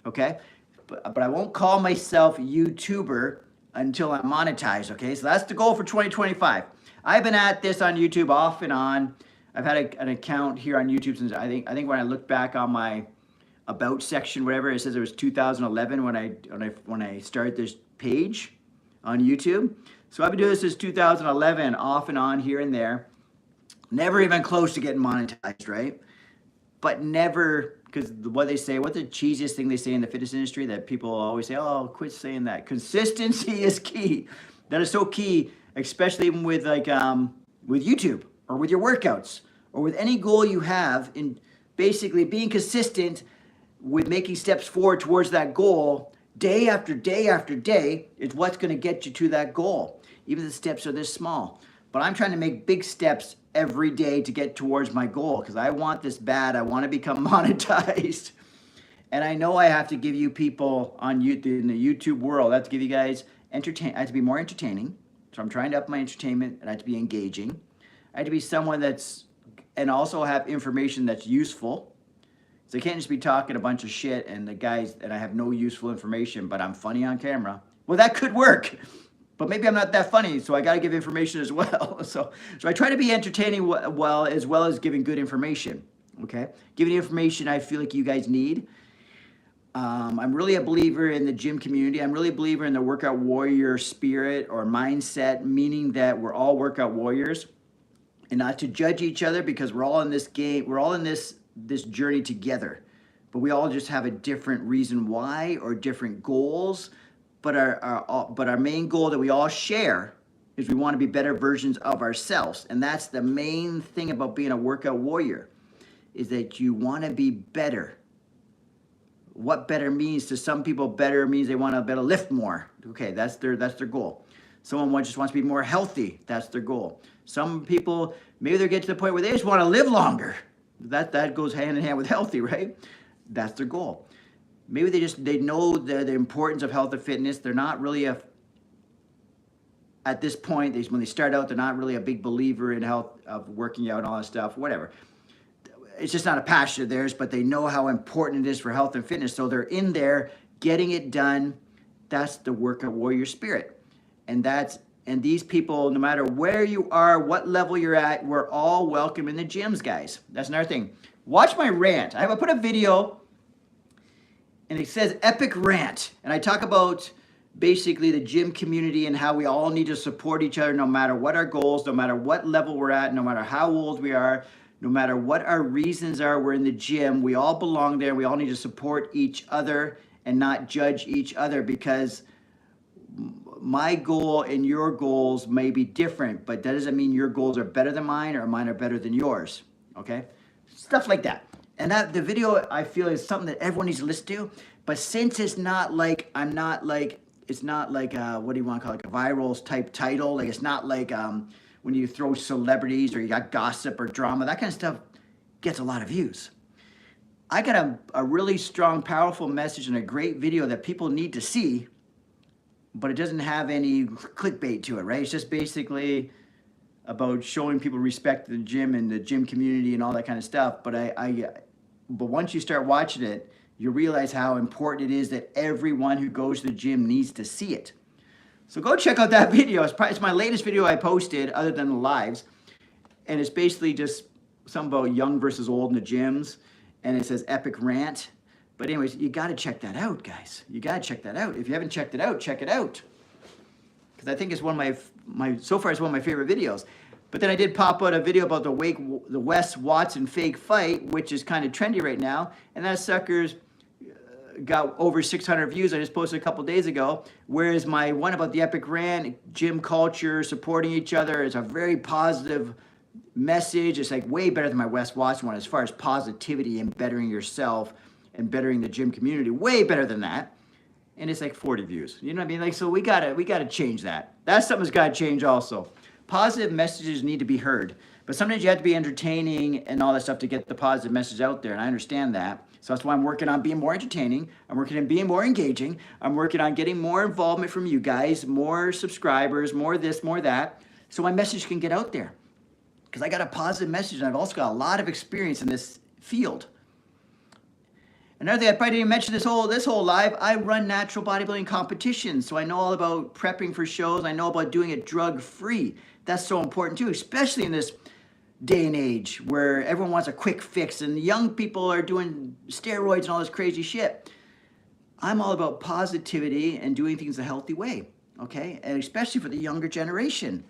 okay? But I won't call myself YouTuber until I'm monetized, okay? So that's the goal for 2025. I've been at this on YouTube off and on. I've had an account here on YouTube since I think when I look back on my about section, whatever, it says it was 2011 when I started this page on YouTube. So I've been doing this since 2011, off and on, here and there. Never even close to getting monetized, right? But never, because what's the cheesiest thing they say in the fitness industry that people always say, oh, quit saying that. Consistency is key. That is so key, especially even with with YouTube or with your workouts or with any goal you have in basically being consistent with making steps forward towards that goal. Day after day after day is what's going to get you to that goal, even if the steps are this small. But I'm trying to make big steps every day to get towards my goal because I want this bad. I want to become monetized. And I know I have to give you people on YouTube, in the YouTube world, I have to give you guys I have to be more entertaining. So I'm trying to up my entertainment, and I have to be engaging. I have to be someone and also have information that's useful. So I can't just be talking a bunch of shit and the guys, and I have no useful information, but I'm funny on camera. Well, that could work, but maybe I'm not that funny, so I got to give information as well. So I try to be entertaining well as giving good information, okay? Giving the information I feel like you guys need. I'm really a believer in the gym community. I'm really a believer in the workout warrior spirit or mindset, meaning that we're all workout warriors and not to judge each other because we're all in this game. We're all in this journey together, but we all just have a different reason why or different goals. But our main goal that we all share is we want to be better versions of ourselves. And that's the main thing about being a workout warrior, is that you want to be better. What better means to some people, better means they want to better lift more. Okay, that's their goal. Someone just wants to be more healthy. That's their goal. Some people, maybe they get to the point where they just want to live longer. That goes hand in hand with healthy, right? That's their goal. Maybe they know the importance of health and fitness. They're not really at this point, when they start out, they're not really a big believer in health, of working out and all that stuff, whatever. It's just not a passion of theirs, but they know how important it is for health and fitness. So they're in there getting it done. That's the workout warrior spirit. And these people, no matter where you are, what level you're at, we're all welcome in the gyms, guys. That's another thing. Watch my rant. I put a video, and it says epic rant. And I talk about basically the gym community and how we all need to support each other no matter what our goals, no matter what level we're at, no matter how old we are, no matter what our reasons are, we're in the gym. We all belong there. We all need to support each other and not judge each other, because my goal and your goals may be different, but that doesn't mean your goals are better than mine or mine are better than yours, okay? Stuff like that. And the video, I feel, is something that everyone needs to listen to, but since it's not like, it's not like, what do you want to call it, like a viral type title, like it's not like when you throw celebrities or you got gossip or drama, that kind of stuff gets a lot of views. I got a really strong, powerful message and a great video that people need to see, but it doesn't have any clickbait to it, right? It's just basically about showing people respect to the gym and the gym community and all that kind of stuff. But but once you start watching it, you realize how important it is that everyone who goes to the gym needs to see it. So go check out that video. It's my latest video I posted other than the lives. And it's basically just something about young versus old in the gyms. And it says epic rant. But anyways, you got to check that out, guys. You got to check that out. If you haven't checked it out, check it out. Because I think it's one of so far it's one of my favorite videos. But then I did pop out a video about the Wes Watson fake fight, which is kind of trendy right now. And that sucker's got over 600 views. I just posted a couple days ago. Whereas my one about the epic rant, gym culture, supporting each other, is a very positive message. It's like way better than my Wes Watson one as far as positivity and bettering yourself and bettering the gym community. Way better than that. And it's like 40 views. You know what I mean? Like, so we gotta change that. That's something that's gotta change also. Positive messages need to be heard. But sometimes you have to be entertaining and all that stuff to get the positive message out there. And I understand that. So that's why I'm working on being more entertaining. I'm working on being more engaging. I'm working on getting more involvement from you guys, more subscribers, more this, more that, so my message can get out there. Because I got a positive message, and I've also got a lot of experience in this field. Another thing I probably didn't mention this whole live, I run natural bodybuilding competitions, so I know all about prepping for shows. I know about doing it drug-free. That's so important too, especially in this day and age where everyone wants a quick fix and young people are doing steroids and all this crazy shit. I'm all about positivity and doing things a healthy way, okay? And especially for the younger generation.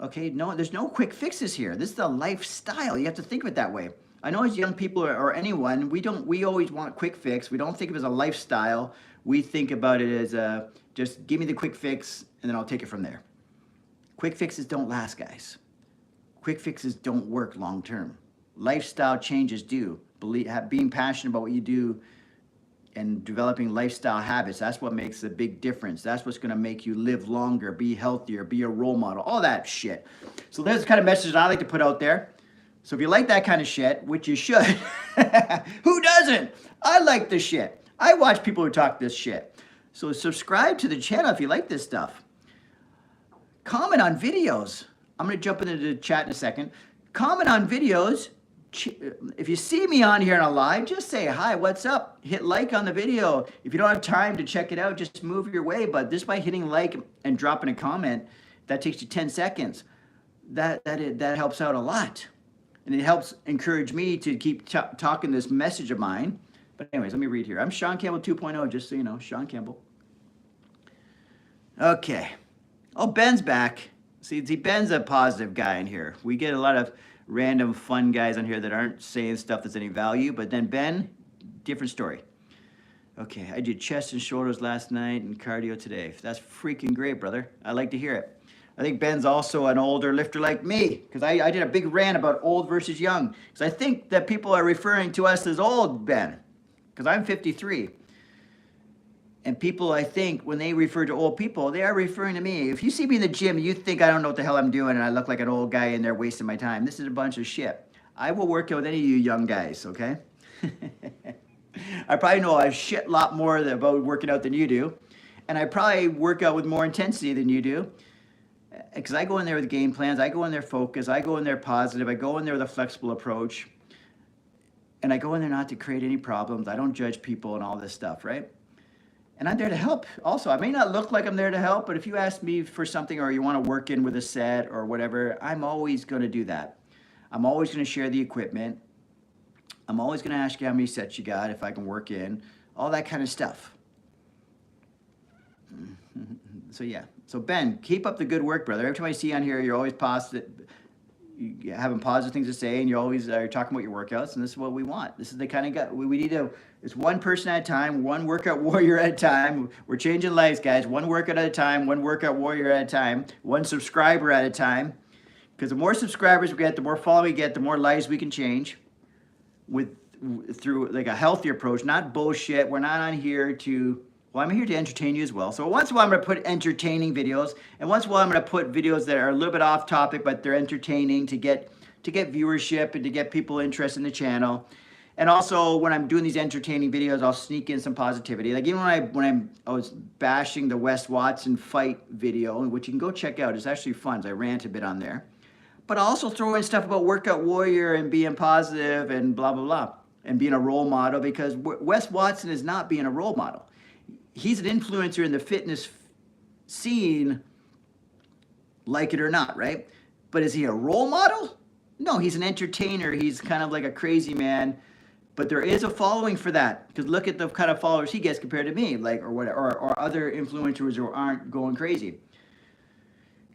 Okay, no, there's no quick fixes here. This is a lifestyle. You have to think of it that way. I know as young people or anyone, we always want a quick fix. We don't think of it as a lifestyle. We think about it as just give me the quick fix and then I'll take it from there. Quick fixes don't last, guys. Quick fixes don't work long term. Lifestyle changes do. Being passionate about what you do and developing lifestyle habits, that's what makes a big difference. That's what's gonna make you live longer, be healthier, be a role model, all that shit. So there's the kind of message I like to put out there. So if you like that kind of shit, which you should, who doesn't? I like this shit. I watch people who talk this shit. So subscribe to the channel if you like this stuff. Comment on videos. I'm going to jump into the chat in a second. Comment on videos. if you see me on here in a live, just say hi, what's up? Hit like on the video. If you don't have time to check it out, just move your way. But just by hitting like and dropping a comment, that takes you 10 seconds. That helps out a lot. And it helps encourage me to keep talking this message of mine. But anyways, let me read here. I'm Shaun Campbell 2.0, just so you know, Shaun Campbell. Okay. Oh, Ben's back. See, Ben's a positive guy in here. We get a lot of random fun guys on here that aren't saying stuff that's any value, but then Ben, different story. Okay, I did chest and shoulders last night and cardio today. That's freaking great, brother. I like to hear it. I think Ben's also an older lifter like me, because I did a big rant about old versus young, because I think that people are referring to us as old, Ben, because I'm 53. And people, I think, when they refer to old people, they are referring to me. If you see me in the gym and you think I don't know what the hell I'm doing and I look like an old guy in there wasting my time, this is a bunch of shit. I will work out with any of you young guys, okay? I probably know a shit lot more about working out than you do. And I probably work out with more intensity than you do. Because I go in there with game plans, I go in there focused, I go in there positive, I go in there with a flexible approach. And I go in there not to create any problems. I don't judge people and all this stuff, right? And I'm there to help also. I may not look like I'm there to help, but if you ask me for something or you want to work in with a set or whatever, I'm always going to do that. I'm always going to share the equipment. I'm always going to ask you how many sets you got, if I can work in, all that kind of stuff. So yeah. So Ben, keep up the good work, brother. Every time I see you on here, you're always positive. You're having positive things to say, and you always are talking about your workouts, and this is what we want. This is the kind of guy we need to. It's one person at a time, one workout warrior at a time. We're changing lives, guys. One workout at a time, one workout warrior at a time, one subscriber at a time. Because the more subscribers we get, the more following we get, the more lives we can change through like a healthier approach, not bullshit. We're not on here to. Well, I'm here to entertain you as well. So once in a while, I'm going to put entertaining videos. And once in a while, I'm going to put videos that are a little bit off topic, but they're entertaining to get viewership and to get people interested in the channel. And also, when I'm doing these entertaining videos, I'll sneak in some positivity. Like even when I was bashing the Wes Watson fight video, which you can go check out. It's actually fun. I rant a bit on there. But I'll also throw in stuff about Workout Warrior and being positive and blah, blah, blah. And being a role model, because Wes Watson is not being a role model. He's an influencer in the fitness scene, like it or not, right? But is he a role model? No, he's an entertainer. He's kind of like a crazy man. But there is a following for that. Because look at the kind of followers he gets compared to me, like or other influencers who aren't going crazy.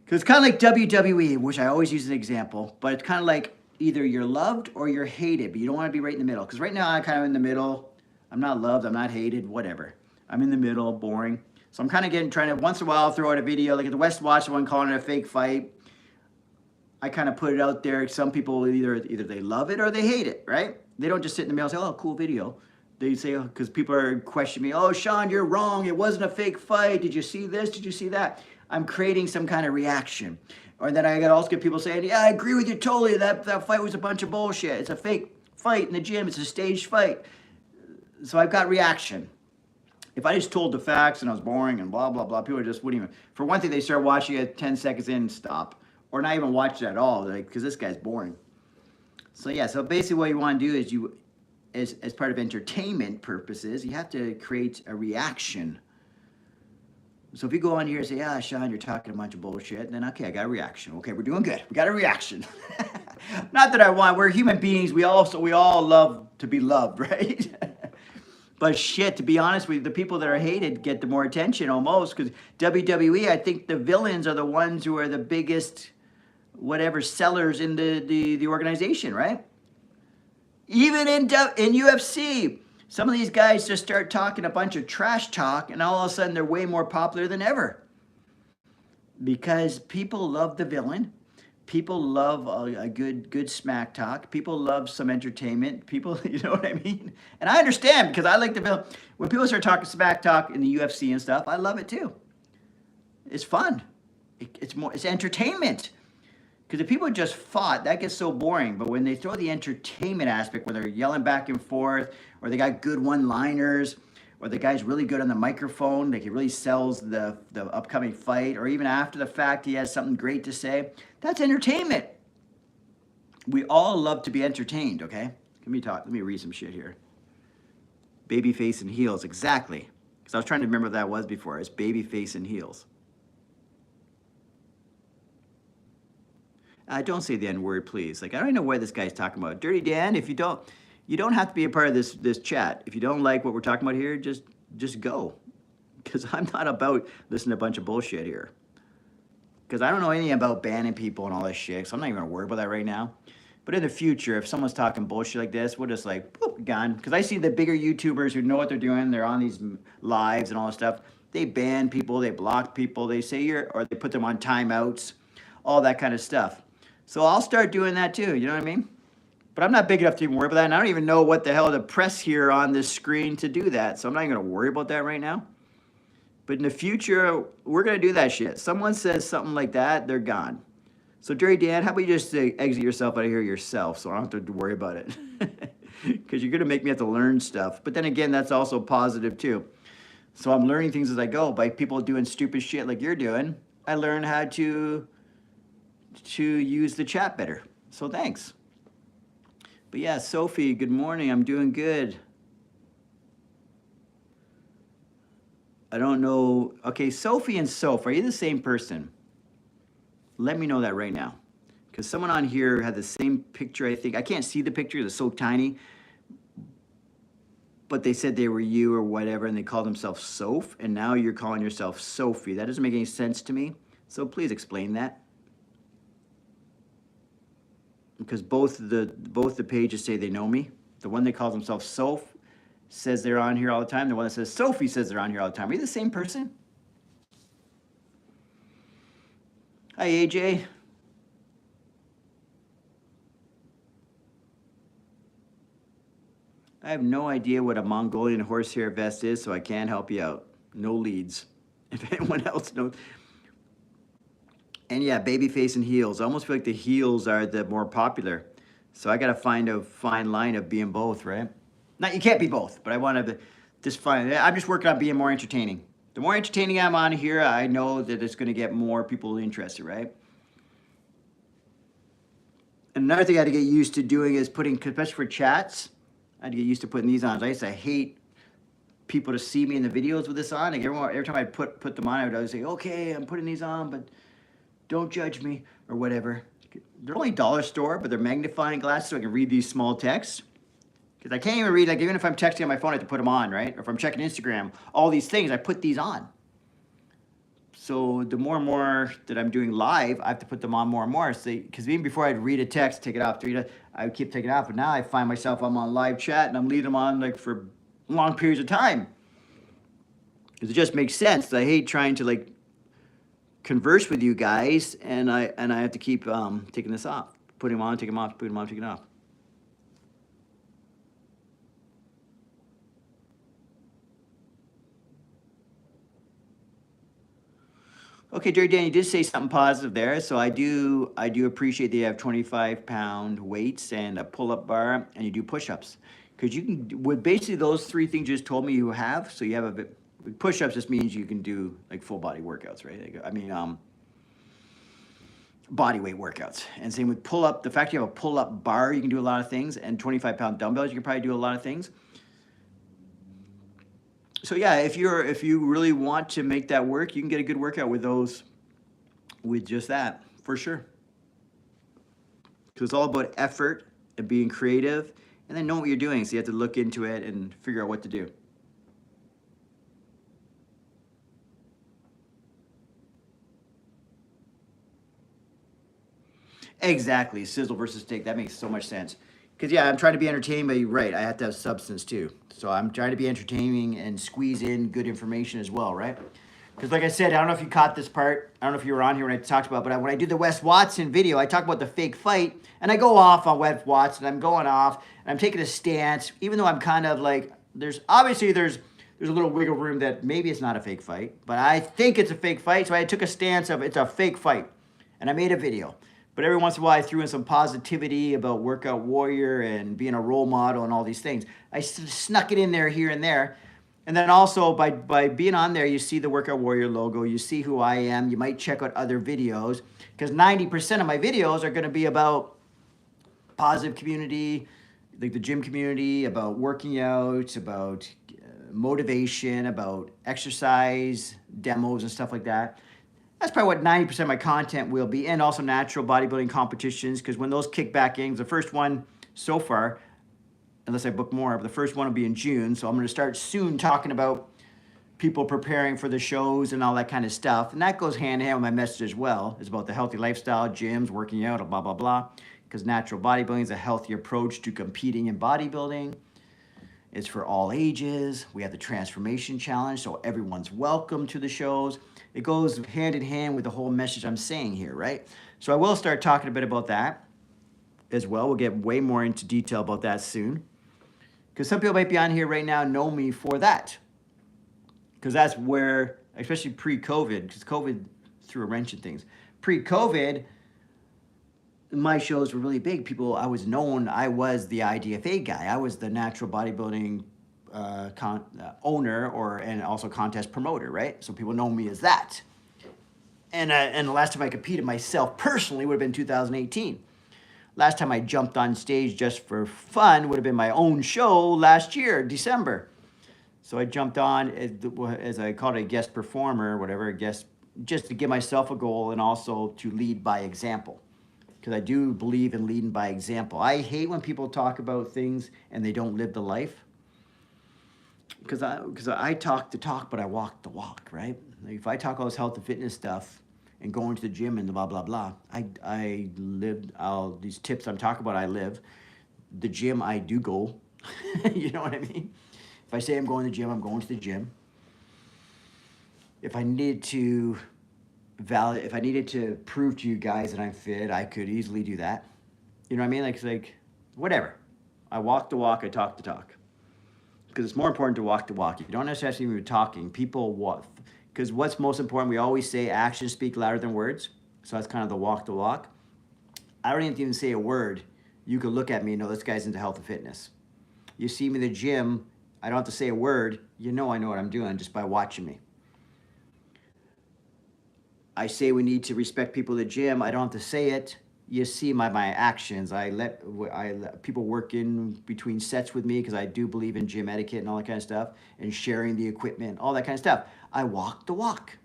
Because it's kind of like WWE, which I always use as an example. But it's kind of like either you're loved or you're hated. But you don't want to be right in the middle. Because right now I'm kind of in the middle. I'm not loved. I'm not hated. Whatever. I'm in the middle, boring. So I'm kind of trying to, once in a while, throw out a video. Like at the West Watch one, calling it a fake fight. I kind of put it out there. Some people either they love it or they hate it, right? They don't just sit in the middle and say, oh, cool video. They say, because people are questioning me, oh, Shaun, you're wrong. It wasn't a fake fight. Did you see this? Did you see that? I'm creating some kind of reaction. Or then I also get people saying, yeah, I agree with you totally. That fight was a bunch of bullshit. It's a fake fight in the gym. It's a staged fight. So I've got reaction. If I just told the facts and I was boring and blah, blah, blah, people just wouldn't even, for one thing, they start watching it 10 seconds in and stop. Or not even watch it at all, like, because this guy's boring. So yeah, so basically what you want to do is you, as part of entertainment purposes, you have to create a reaction. So if you go on here and say, yeah, Shaun, you're talking a bunch of bullshit, then okay, I got a reaction. Okay, we're doing good. We got a reaction. Not that I want, we're human beings. We all love to be loved, right? But shit, to be honest with you, the people that are hated get the more attention almost, because WWE, I think the villains are the ones who are the biggest, whatever, sellers in the organization, right? Even in UFC, some of these guys just start talking a bunch of trash talk, and all of a sudden they're way more popular than ever. Because people love the villain. People love a good smack talk. People love some entertainment. People, you know what I mean? And I understand, because I like the villain. When people start talking smack talk in the UFC and stuff, I love it too. It's fun. It's entertainment. Because if people just fought, that gets so boring. But when they throw the entertainment aspect, where they're yelling back and forth, or they got good one-liners, or the guy's really good on the microphone, like he really sells the upcoming fight, or even after the fact he has something great to say, that's entertainment. We all love to be entertained, okay? Let me read some shit here. Baby face and heels, exactly. Because I was trying to remember what that was before. It's baby face and heels. Don't say the N-word, please. Like, I don't know what this guy's talking about. Dirty Dan, if you don't have to be a part of this chat. If you don't like what we're talking about here, just go. Because I'm not about listening to a bunch of bullshit here. Because I don't know anything about banning people and all this shit, so I'm not even gonna worry about that right now. But in the future, if someone's talking bullshit like this, we'll just like, boop, gone. Because I see the bigger YouTubers who know what they're doing, they're on these lives and all this stuff. They ban people, they block people, they say or they put them on timeouts, all that kind of stuff. So I'll start doing that too, you know what I mean? But I'm not big enough to even worry about that, and I don't even know what the hell to press here on this screen to do that, so I'm not even gonna worry about that right now. But in the future, we're gonna do that shit. Someone says something like that, they're gone. So Dirty Dan, how about you just exit yourself out of here yourself so I don't have to worry about it. Because you're gonna make me have to learn stuff. But then again, that's also positive too. So I'm learning things as I go. By people doing stupid shit like you're doing, I learn how to use the chat better. So thanks. But yeah, Sophie, good morning. I'm doing good. I don't know. Okay, Sophie and Soph, are you the same person? Let me know that right now. Because someone on here had the same picture, I think. I can't see the picture, it's so tiny. But they said they were you or whatever, and they called themselves Soph, and now you're calling yourself Sophie. That doesn't make any sense to me. So please explain that. Because both the pages say they know me. The one that calls themselves Soph says they're on here all the time. The one that says Sophie says they're on here all the time. Are you the same person? Hi, AJ. I have no idea what a Mongolian horsehair vest is, so I can't help you out. No leads. If anyone else knows. And yeah, baby face and heels. I almost feel like the heels are the more popular. So I got to find a fine line of being both, right? Not, you can't be both, but I want to just find, I'm just working on being more entertaining. The more entertaining I'm on here, I know that it's going to get more people interested, right? And another thing I had to get used to doing is putting, especially for chats, I had to get used to putting these on. I used to hate people to see me in the videos with this on. Like every time I put them on, I would always say, okay, I'm putting these on, but don't judge me or whatever. They're only dollar store, but they're magnifying glasses so I can read these small texts. Because I can't even read, like even if I'm texting on my phone, I have to put them on, right? Or if I'm checking Instagram, all these things, I put these on. So the more and more that I'm doing live, I have to put them on more and more. Because even before I'd read a text, take it off, I would keep taking it off. But now I find myself, I'm on live chat and I'm leaving them on like for long periods of time. Because it just makes sense. I hate trying to like converse with you guys and I have to keep taking this off. Putting them on, taking them off, putting them on, taking them off. Okay, Jerry Dan, you did say something positive there. So I do appreciate that you have 25-pound weights and a pull-up bar, and you do push-ups. Because you can, with basically those three things you just told me you have, so you have a bit, push-ups just means you can do like full body workouts, right? Like, I mean, body weight workouts. And same with pull-up, the fact you have a pull-up bar, you can do a lot of things, and 25-pound dumbbells, you can probably do a lot of things. So yeah, if you really want to make that work, you can get a good workout with those, with just that, for sure. Because it's all about effort and being creative, and then know what you're doing. So you have to look into it and figure out what to do. Exactly, sizzle versus steak. That makes so much sense. Because yeah, I'm trying to be entertaining, but you're right. I have to have substance too. So I'm trying to be entertaining and squeeze in good information as well, right? Because like I said, I don't know if you caught this part. I don't know if you were on here when I talked about it, but when I do the Wes Watson video, I talk about the fake fight, and I go off on Wes Watson. I'm going off, and I'm taking a stance, even though I'm kind of like, there's a little wiggle room that maybe it's not a fake fight, but I think it's a fake fight, so I took a stance of it's a fake fight, and I made a video. But every once in a while, I threw in some positivity about Workout Warrior and being a role model and all these things. I snuck it in there here and there. And then also, by being on there, you see the Workout Warrior logo. You see who I am. You might check out other videos. Because 90% of my videos are going to be about positive community, like the gym community, about working out, about motivation, about exercise, demos and stuff like that. That's probably what 90% of my content will be, and also natural bodybuilding competitions, because when those kick back in, the first one so far, unless I book more, but the first one will be in June, so I'm going to start soon talking about people preparing for the shows and all that kind of stuff, and that goes hand in hand with my message as well. It's about the healthy lifestyle, gyms, working out, blah, blah, blah, because natural bodybuilding is a healthy approach to competing in bodybuilding. It's for all ages. We have the transformation challenge, so everyone's welcome to the shows. It goes hand in hand with the whole message I'm saying here, right? So I will start talking a bit about that as well. We'll get way more into detail about that soon. Because some people might be on here right now know me for that. Because that's where, especially pre-COVID, because COVID threw a wrench in things. Pre-COVID, my shows were really big. People, I was known, I was the IDFA guy. I was the natural bodybuilding owner and also contest promoter, right? So people know me as that. And the last time I competed myself personally would have been 2018. Last time I jumped on stage just for fun would have been my own show last year, December. So I jumped on as I called it, a guest performer, whatever, just to give myself a goal and also to lead by example. Because I do believe in leading by example. I hate when people talk about things and they don't live the life. Because I talk the talk, but I walk the walk, right? Like if I talk all this health and fitness stuff and going to the gym and blah, blah, blah, I live all these tips I'm talking about, I live. The gym, I do go. You know what I mean? If I say I'm going to the gym, I'm going to the gym. If I needed to prove to you guys that I'm fit, I could easily do that. You know what I mean? Like whatever. I walk the walk, I talk the talk. Because it's more important to walk the walk. You don't necessarily be talking. People walk. Because what's most important, we always say actions speak louder than words. So that's kind of the walk the walk. I don't even say a word. You could look at me and know this guy's into health and fitness. You see me in the gym, I don't have to say a word. You know I know what I'm doing just by watching me. I say we need to respect people at the gym. I don't have to say it. You see my actions. I let people work in between sets with me because I do believe in gym etiquette and all that kind of stuff, and sharing the equipment, all that kind of stuff. I walk the walk,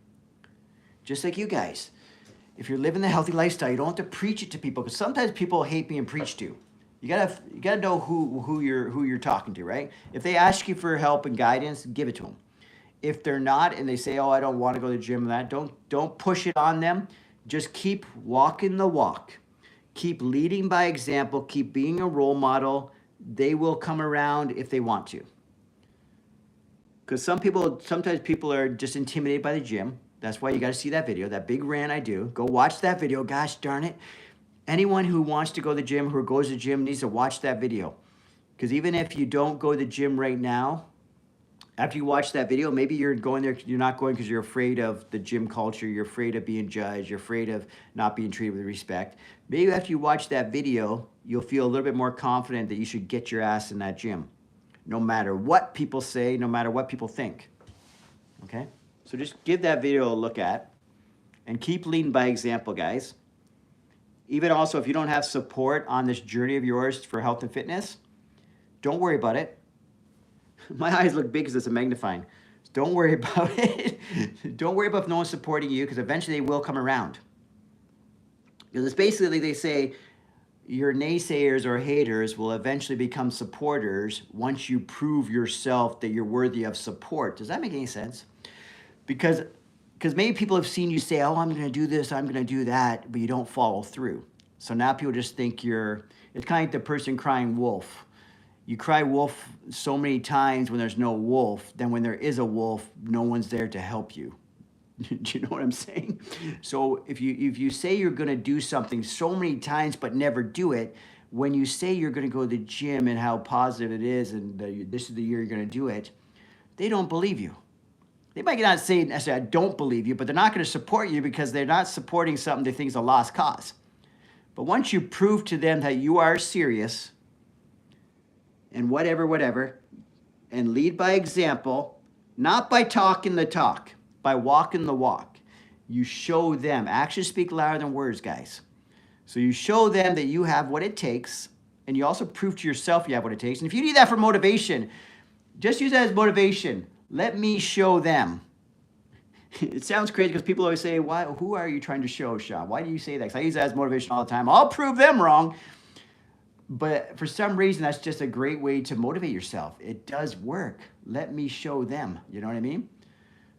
just like you guys. If you're living the healthy lifestyle, you don't have to preach it to people, because sometimes people hate being preached to. You gotta know who you're talking to, right? If they ask you for help and guidance, give it to them. If they're not and they say, "Oh, I don't want to go to the gym," don't push it on them. Just keep walking the walk. Keep leading by example. Keep being a role model. They will come around if they want to. Because sometimes people are just intimidated by the gym. That's why you got to see that video, that big rant I do. Go watch that video. Gosh darn it. Anyone who wants to go to the gym, who goes to the gym, needs to watch that video. Because even if you don't go to the gym right now, after you watch that video, maybe you're going there, you're not going because you're afraid of the gym culture, you're afraid of being judged, you're afraid of not being treated with respect. Maybe after you watch that video, you'll feel a little bit more confident that you should get your ass in that gym, no matter what people say, no matter what people think. Okay? So just give that video a look at and keep leading by example, guys. Even also, if you don't have support on this journey of yours for health and fitness, don't worry about it. My eyes look big because it's a magnifying. Don't worry about it. Don't worry about if no one's supporting you, because eventually they will come around. Because it's basically, they say, your naysayers or haters will eventually become supporters once you prove yourself that you're worthy of support. Does that make any sense? Because maybe people have seen you say, "Oh, I'm going to do this, I'm going to do that," but you don't follow through. So now people just think it's kind of like the person crying wolf. You cry wolf so many times when there's no wolf, then when there is a wolf, no one's there to help you. Do you know what I'm saying? So if you say you're going to do something so many times but never do it, when you say you're going to go to the gym and how positive it is and this is the year you're going to do it, they don't believe you. They might not say necessarily, "I don't believe you," but they're not going to support you because they're not supporting something they think is a lost cause. But once you prove to them that you are serious and whatever, and lead by example, not by talking the talk, by walking the walk, you show them. Actions speak louder than words, guys. So you show them that you have what it takes And you also prove to yourself you have what it takes. And if you need that for motivation, just use that as motivation. Let me show them. It sounds crazy because people always say, "Why? Who are you trying to show, Shaun? Why do you say that?" Because I use that as motivation all the time. I'll prove them wrong. But for some reason, that's just a great way to motivate yourself. It does work. Let me show them. You know what I mean?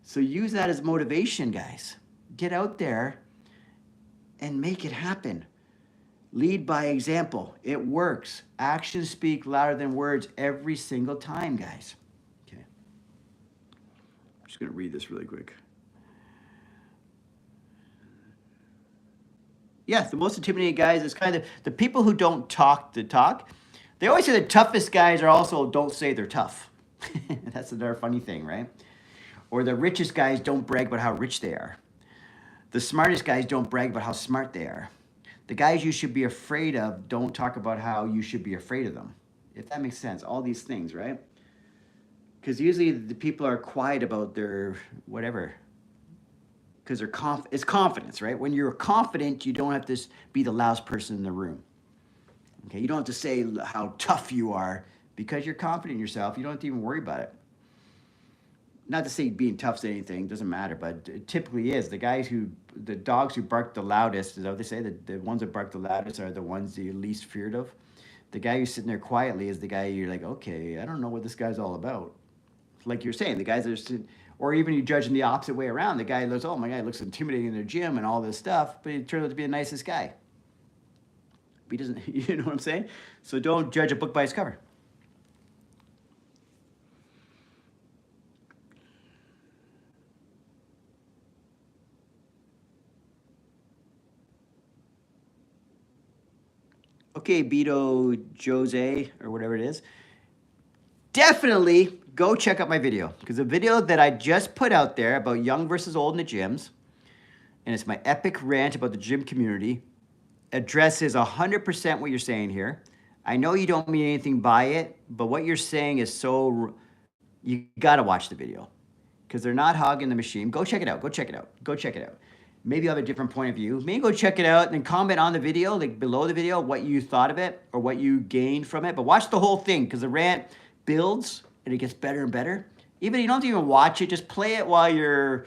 So use that as motivation, guys. Get out there and make it happen. Lead by example. It works. Actions speak louder than words every single time, guys. Okay. I'm just going to read this really quick. Yeah, the most intimidating guys is kind of the people who don't talk the talk. They always say the toughest guys are also don't say they're tough. That's another funny thing, right? Or the richest guys don't brag about how rich they are. The smartest guys don't brag about how smart they are. The guys you should be afraid of don't talk about how you should be afraid of them. If that makes sense, all these things, right? Because usually the people are quiet about their whatever. Because it's confidence, right? When you're confident, you don't have to be the loudest person in the room. Okay, you don't have to say how tough you are because you're confident in yourself. You don't have to even worry about it. Not to say being tough is anything, doesn't matter, but it typically is. The dogs who bark the loudest, is that what they say? The ones that bark the loudest are the ones that you're least feared of. The guy who's sitting there quietly is the guy you're like, okay, I don't know what this guy's all about. Like you're saying, the guys that are sitting, or even you judge him the opposite way around. The guy looks, oh my God, he looks intimidating in the gym and all this stuff, but he turns out to be the nicest guy. But he doesn't, you know what I'm saying? So don't judge a book by its cover. Okay, Beto Jose, or whatever it is. Definitely go check out my video, because the video that I just put out there about young versus old in the gyms, and it's my epic rant about the gym community, addresses 100% what you're saying here. I know you don't mean anything by it, but what you're saying is so, you got to watch the video, because they're not hogging the machine. Go check it out. Go check it out. Go check it out. Maybe you have a different point of view. Maybe go check it out and then comment on the video, like below the video, what you thought of it or what you gained from it. But watch the whole thing, because the rant builds and it gets better and better. Even you don't have to even watch it. Just play it while you're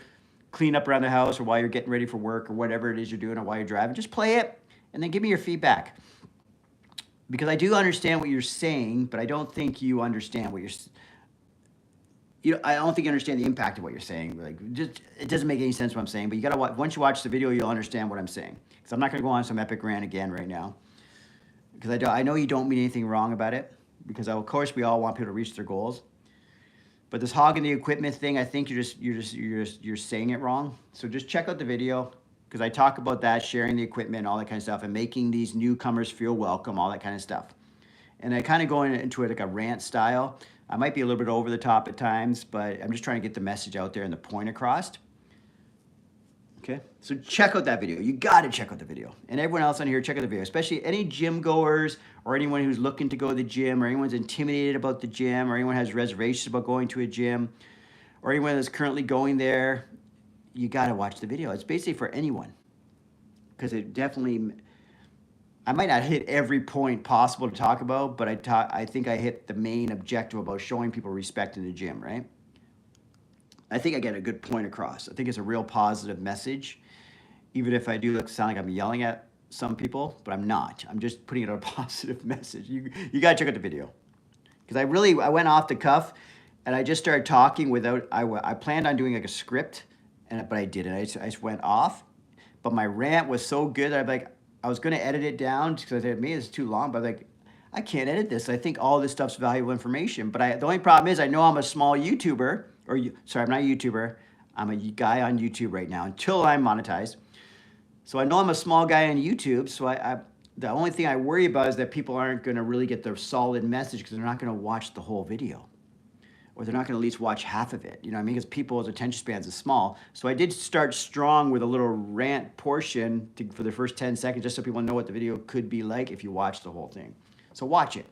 cleaning up around the house or while you're getting ready for work or whatever it is you're doing or while you're driving. Just play it and then give me your feedback. Because I do understand what you're saying, but I don't think you understand what I don't think you understand the impact of what you're saying. Like, just it doesn't make any sense what I'm saying. But you gotta watch. Once you watch the video, you'll understand what I'm saying. Because I'm not gonna go on some epic rant again right now. Because I know you don't mean anything wrong about it. Because of course we all want people to reach their goals. But this hogging the equipment thing, I think you're saying it wrong. So just check out the video, because I talk about that, sharing the equipment, all that kind of stuff, and making these newcomers feel welcome, all that kind of stuff. And I kind of go into it like a rant style. I might be a little bit over the top at times, but I'm just trying to get the message out there and the point across. Okay, so check out that video. You got to check out the video. And everyone else on here, check out the video, especially any gym goers or anyone who's looking to go to the gym or anyone's intimidated about the gym or anyone has reservations about going to a gym or anyone that's currently going there. You got to watch the video. It's basically for anyone, because it definitely, I might not hit every point possible to talk about, but I think I hit the main objective about showing people respect in the gym, right? I think I get a good point across. I think it's a real positive message, even if I do sound like I'm yelling at some people, but I'm not. I'm just putting it on a positive message. You got to check out the video, because I went off the cuff, and I just started talking without, I planned on doing like a script, but I didn't. I just went off, but my rant was so good that I was going to edit it down because I said, maybe it's too long, but I can't edit this. I think all this stuff's valuable information. But the only problem is I know I'm a small YouTuber, sorry, I'm not a YouTuber. I'm a guy on YouTube right now until I'm monetized. So I know I'm a small guy on YouTube. So the only thing I worry about is that people aren't going to really get the solid message because they're not going to watch the whole video. Or they're not going to at least watch half of it. You know what I mean? Because people's attention spans is small. So I did start strong with a little rant portion for the first 10 seconds, just so people know what the video could be like if you watch the whole thing. So watch it.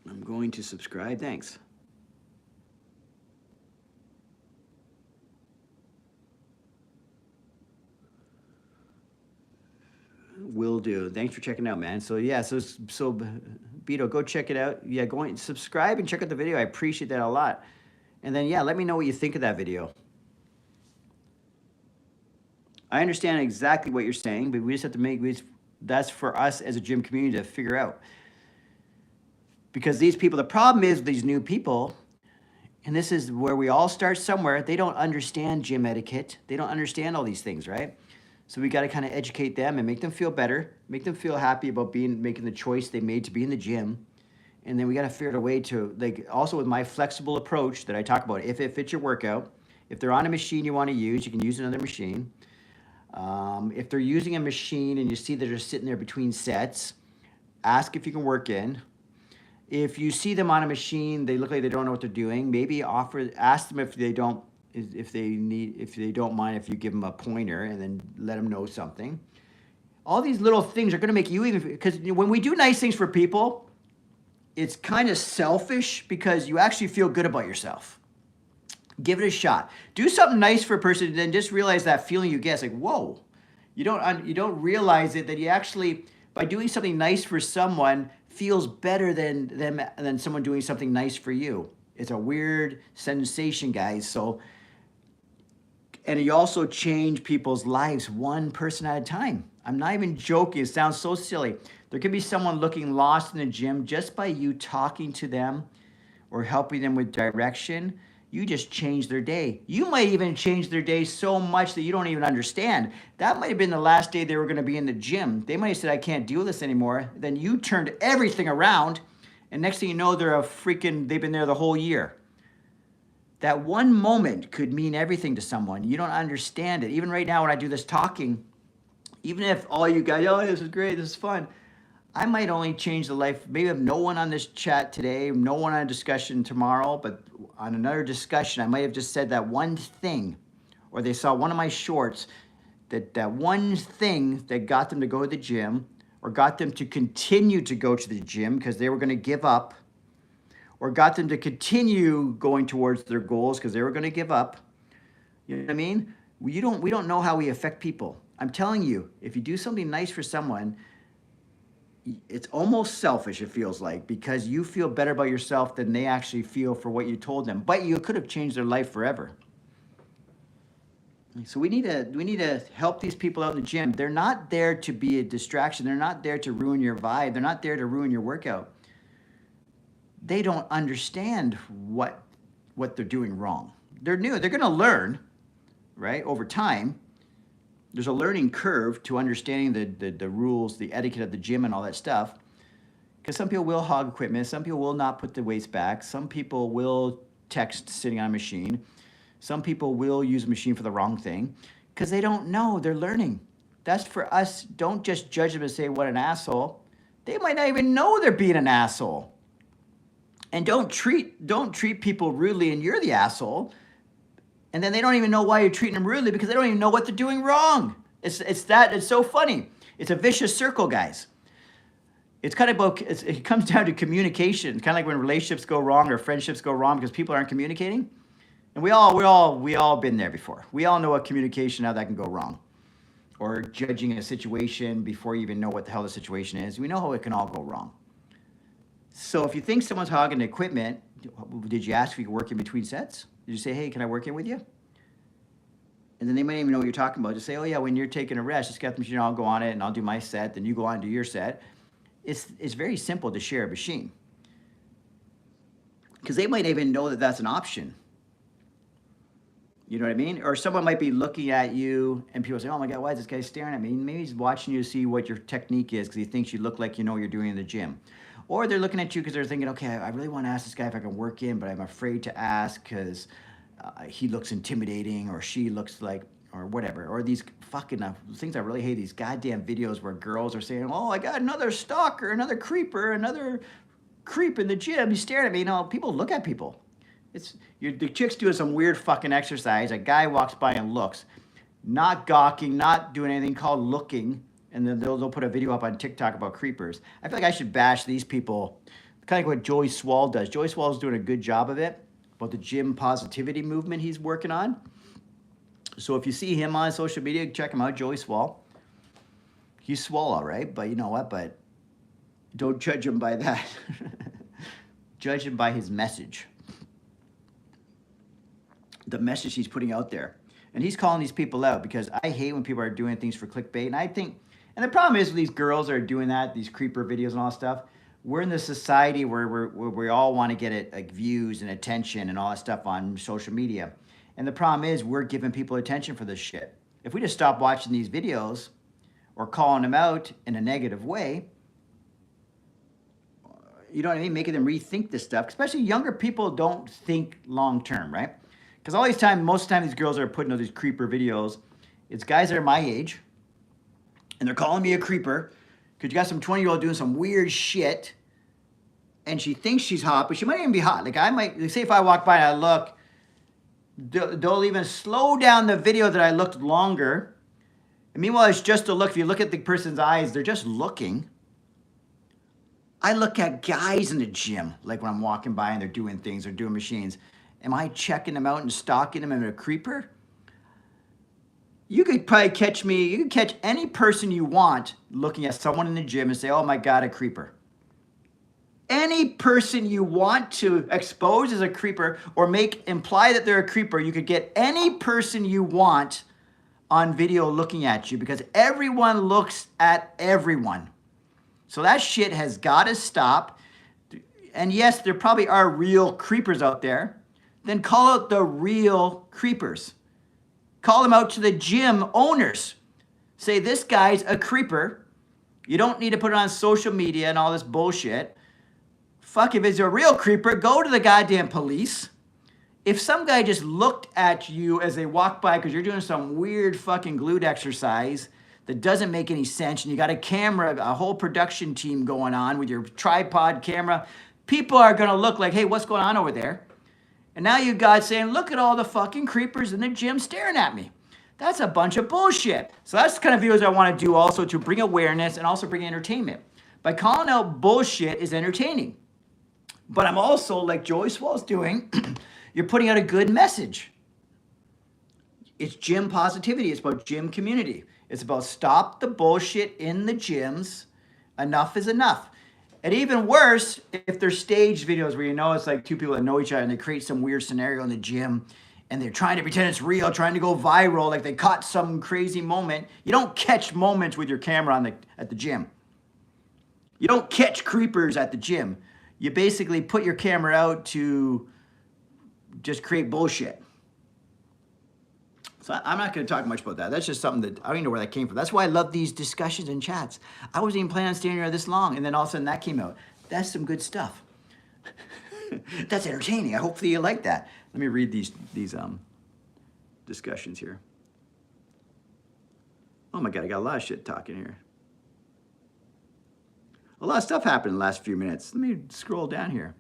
I'm going to subscribe. Thanks. do. Thanks for checking out, man. So yeah, so Beto, go check it out. Yeah, go and subscribe and check out the video. I appreciate that a lot. And then yeah, let me know what you think of that video. I understand exactly what you're saying, but we just have to that's for us as a gym community to figure out. Because these people, the problem is these new people, and this is where we all start somewhere, they don't understand gym etiquette. They don't understand all these things, right? So we got to kind of educate them and make them feel better, make them feel happy about making the choice they made to be in the gym. And then we got to figure out a way to, like, also with my flexible approach that I talk about, if it fits your workout, if they're on a machine you want to use, you can use another machine. If they're using a machine and you see that they're sitting there between sets, ask if you can work in. If you see them on a machine, they look like they don't know what they're doing, maybe ask them if they don't mind if you give them a pointer, and then let them know something. All these little things are going to make you, even because when we do nice things for people, it's kind of selfish because you actually feel good about yourself. Give it a shot. Do something nice for a person, and then just realize that feeling you get. It's like, whoa. You don't realize it, that you actually, by doing something nice for someone, feels better than someone doing something nice for you. It's a weird sensation, guys. So, and you also change people's lives one person at a time. I'm not even joking. It sounds so silly. There could be someone looking lost in the gym just by you talking to them or helping them with direction. You just change their day. You might even change their day so much that you don't even understand. That might have been the last day they were going to be in the gym. They might have said, I can't do this anymore. Then you turned everything around, and next thing you know, they've been there the whole year. That one moment could mean everything to someone. You don't understand it. Even right now when I do this talking, even if all you guys, oh, this is great, this is fun, I might only change the life, maybe have no one on this chat today, no one on a discussion tomorrow, but on another discussion, I might have just said that one thing, or they saw one of my shorts, that one thing that got them to go to the gym, or got them to continue to go to the gym because they were going to give up, or got them to continue going towards their goals because they were going to give up. You know what I mean? We don't know how we affect people. I'm telling you, if you do something nice for someone, it's almost selfish, it feels like, because you feel better about yourself than they actually feel for what you told them. But you could have changed their life forever. So we need to help these people out in the gym. They're not there to be a distraction. They're not there to ruin your vibe. They're not there to ruin your workout. They don't understand what they're doing wrong. They're new. They're going to learn, right, over time. There's a learning curve to understanding the rules, the etiquette of the gym and all that stuff. Because some people will hog equipment. Some people will not put the weights back. Some people will text sitting on a machine. Some people will use a machine for the wrong thing because they don't know. They're learning. That's for us. Don't just judge them and say, what an asshole. They might not even know they're being an asshole. And don't treat people rudely and you're the asshole. And then they don't even know why you're treating them rudely because they don't even know what they're doing wrong. It's so funny. It's a vicious circle, guys. It's kind of about, it comes down to communication. Kind of like when relationships go wrong or friendships go wrong because people aren't communicating. And we all been there before. We all know what communication, how that can go wrong. Or judging a situation before you even know what the hell the situation is. We know how it can all go wrong. So if you think someone's hogging the equipment, did you ask if you could work in between sets? Did you say, hey, can I work in with you? And then they might even know what you're talking about. Just say, oh yeah, when you're taking a rest, just get the machine, I'll go on it and I'll do my set, then you go on and do your set. It's very simple to share a machine. Because they might even know that that's an option. You know what I mean? Or someone might be looking at you and people say, oh my God, why is this guy staring at me? Maybe he's watching you to see what your technique is because he thinks you look like you know what you're doing in the gym. Or they're looking at you because they're thinking, okay, I really want to ask this guy if I can work in, but I'm afraid to ask because he looks intimidating or she looks like, or whatever. Or these fucking things I really hate, these goddamn videos where girls are saying, oh, I got another stalker, another creeper, another creep in the gym. He's staring at me. You know, people look at people. The chick's doing some weird fucking exercise. A guy walks by and looks, not gawking, not doing anything, called looking. And then they'll put a video up on TikTok about creepers. I feel like I should bash these people, kind of like what Joey Swall does. Joey Swall's doing a good job of it, about the gym positivity movement he's working on. So if you see him on social media, check him out, Joey Swall. He's swole, all right, but you know what? But don't judge him by that. Judge him by his message. The message he's putting out there. And he's calling these people out, because I hate when people are doing things for clickbait. And I think, and the problem is with these girls that are doing that, these creeper videos and all that stuff, we're in this society where we all want to get it, like views and attention and all that stuff on social media. And the problem is we're giving people attention for this shit. If we just stop watching these videos or calling them out in a negative way, you know what I mean? Making them rethink this stuff. Especially younger people don't think long term, right? Because most of the time these girls are putting out these creeper videos, it's guys that are my age, and they're calling me a creeper because you got some 20-year-old doing some weird shit, and she thinks she's hot, but she might even be hot. Like, I might, say if I walk by and I look, they'll even slow down the video that I looked longer. And meanwhile, it's just a look. If you look at the person's eyes, they're just looking. I look at guys in the gym, like when I'm walking by and they're doing things, they're doing machines. Am I checking them out and stalking them and a creeper? You could probably catch me, you could catch any person you want looking at someone in the gym and say, oh my God, a creeper. Any person you want to expose as a creeper or imply that they're a creeper, you could get any person you want on video looking at you, because everyone looks at everyone. So that shit has got to stop. And yes, there probably are real creepers out there. Then call out the real creepers. Call them out to the gym owners. Say, this guy's a creeper. You don't need to put it on social media and all this bullshit. Fuck, if it's a real creeper, go to the goddamn police. If some guy just looked at you as they walk by because you're doing some weird fucking glute exercise that doesn't make any sense, and you got a camera, a whole production team going on with your tripod camera, people are going to look like, hey, what's going on over there? And now you guys saying, look at all the fucking creepers in the gym staring at me. That's a bunch of bullshit. So that's the kind of videos I want to do also, to bring awareness and also bring entertainment. By calling out bullshit is entertaining. But I'm also, like Joey Swell's doing, you're putting out a good message. It's gym positivity. It's about gym community. It's about stop the bullshit in the gyms. Enough is enough. And even worse, if they're staged videos where you know it's like two people that know each other and they create some weird scenario in the gym and they're trying to pretend it's real, trying to go viral, like they caught some crazy moment. You don't catch moments with your camera at the gym. You don't catch creepers at the gym. You basically put your camera out to just create bullshit. So I'm not going to talk much about that. That's just something that I don't even know where that came from. That's why I love these discussions and chats. I wasn't even planning on standing here this long, and then all of a sudden that came out. That's some good stuff. That's entertaining. Hopefully you like that. Let me read these discussions here. Oh my God, I got a lot of shit talking here. A lot of stuff happened in the last few minutes. Let me scroll down here.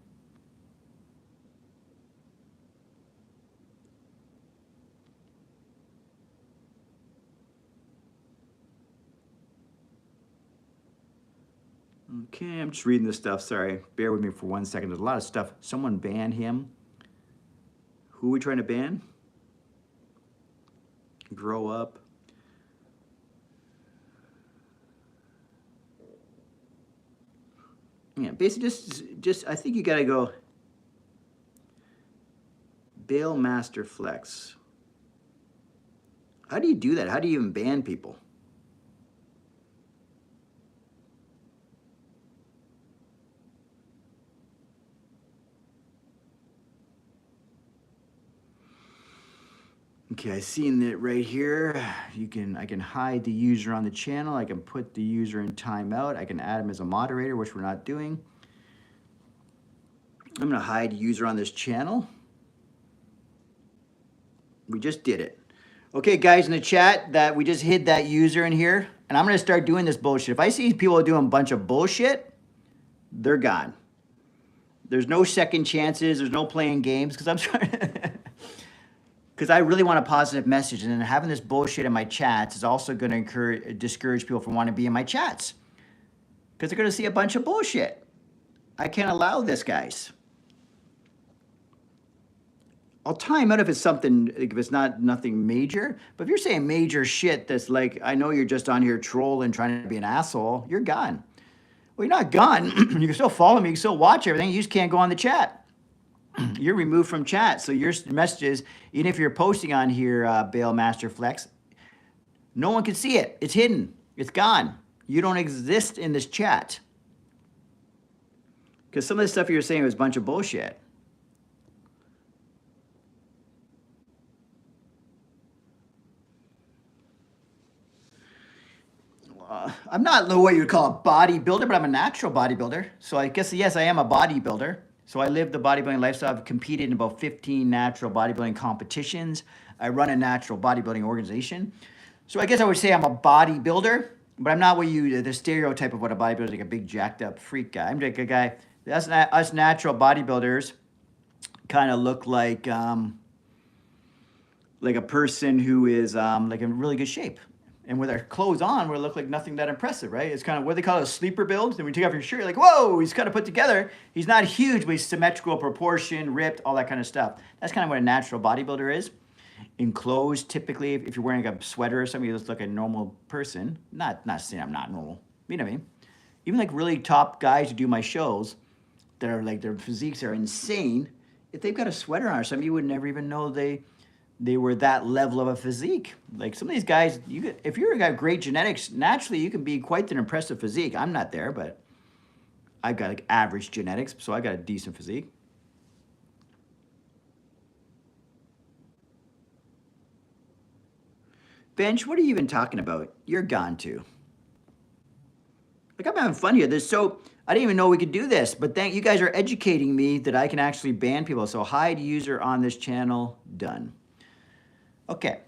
Okay, I'm just reading this stuff. Sorry, bear with me for 1 second. There's a lot of stuff. Someone banned him. Who are we trying to ban? Grow up. Yeah, basically just I think you gotta go bail master flex. How do you do that? How do you even ban people? Okay, I seen it right here. I can hide the user on the channel. I can put the user in timeout. I can add him as a moderator, which we're not doing. I'm gonna hide user on this channel. We just did it. Okay, guys in the chat, that we just hid that user in here, and I'm gonna start doing this bullshit. If I see people doing a bunch of bullshit, they're gone. There's no second chances. There's no playing games, because I'm trying. Because I really want a positive message, and then having this bullshit in my chats is also going to discourage people from wanting to be in my chats, because they're going to see a bunch of bullshit. I can't allow this, guys. I'll time out if it's something, if it's nothing major. But if you're saying major shit that's like, I know you're just on here trolling, trying to be an asshole, you're gone. Well, you're not gone. You can still follow me. You can still watch everything. You just can't go on the chat. You're removed from chat. So your messages, even if you're posting on here, Bale Master Flex, no one can see it. It's hidden. It's gone. You don't exist in this chat. Because some of the stuff you were saying was a bunch of bullshit. I'm not what you would call a bodybuilder, but I'm a natural bodybuilder. So I guess, yes, I am a bodybuilder. So I live the bodybuilding lifestyle. I've competed in about 15 natural bodybuilding competitions. I run a natural bodybuilding organization. So I guess I would say I'm a bodybuilder, but I'm not what the stereotype of what a bodybuilder is, like a big jacked up freak guy. I'm like a guy, us natural bodybuilders kind of look like a person who is like in really good shape. And with our clothes on, we look like nothing that impressive, right? It's kind of what they call a sleeper build. Then when you take off your shirt, you're like, whoa, he's kind of put together. He's not huge, but he's symmetrical, proportion, ripped, all that kind of stuff. That's kind of what a natural bodybuilder is. In clothes, typically, if you're wearing a sweater or something, you just look like a normal person. Not saying I'm not normal. You know what I mean? Even like really top guys who do my shows that are like, their physiques are insane. If they've got a sweater on or something, you would never even know they were that level of a physique. Like some of these guys, if you've got great genetics, naturally you can be quite an impressive physique. I'm not there, but I've got like average genetics, so I got a decent physique. Bench, what are you even talking about? You're gone too. Like I'm having fun here. I didn't even know we could do this, but you guys are educating me that I can actually ban people. So hide user on this channel, done. Okay,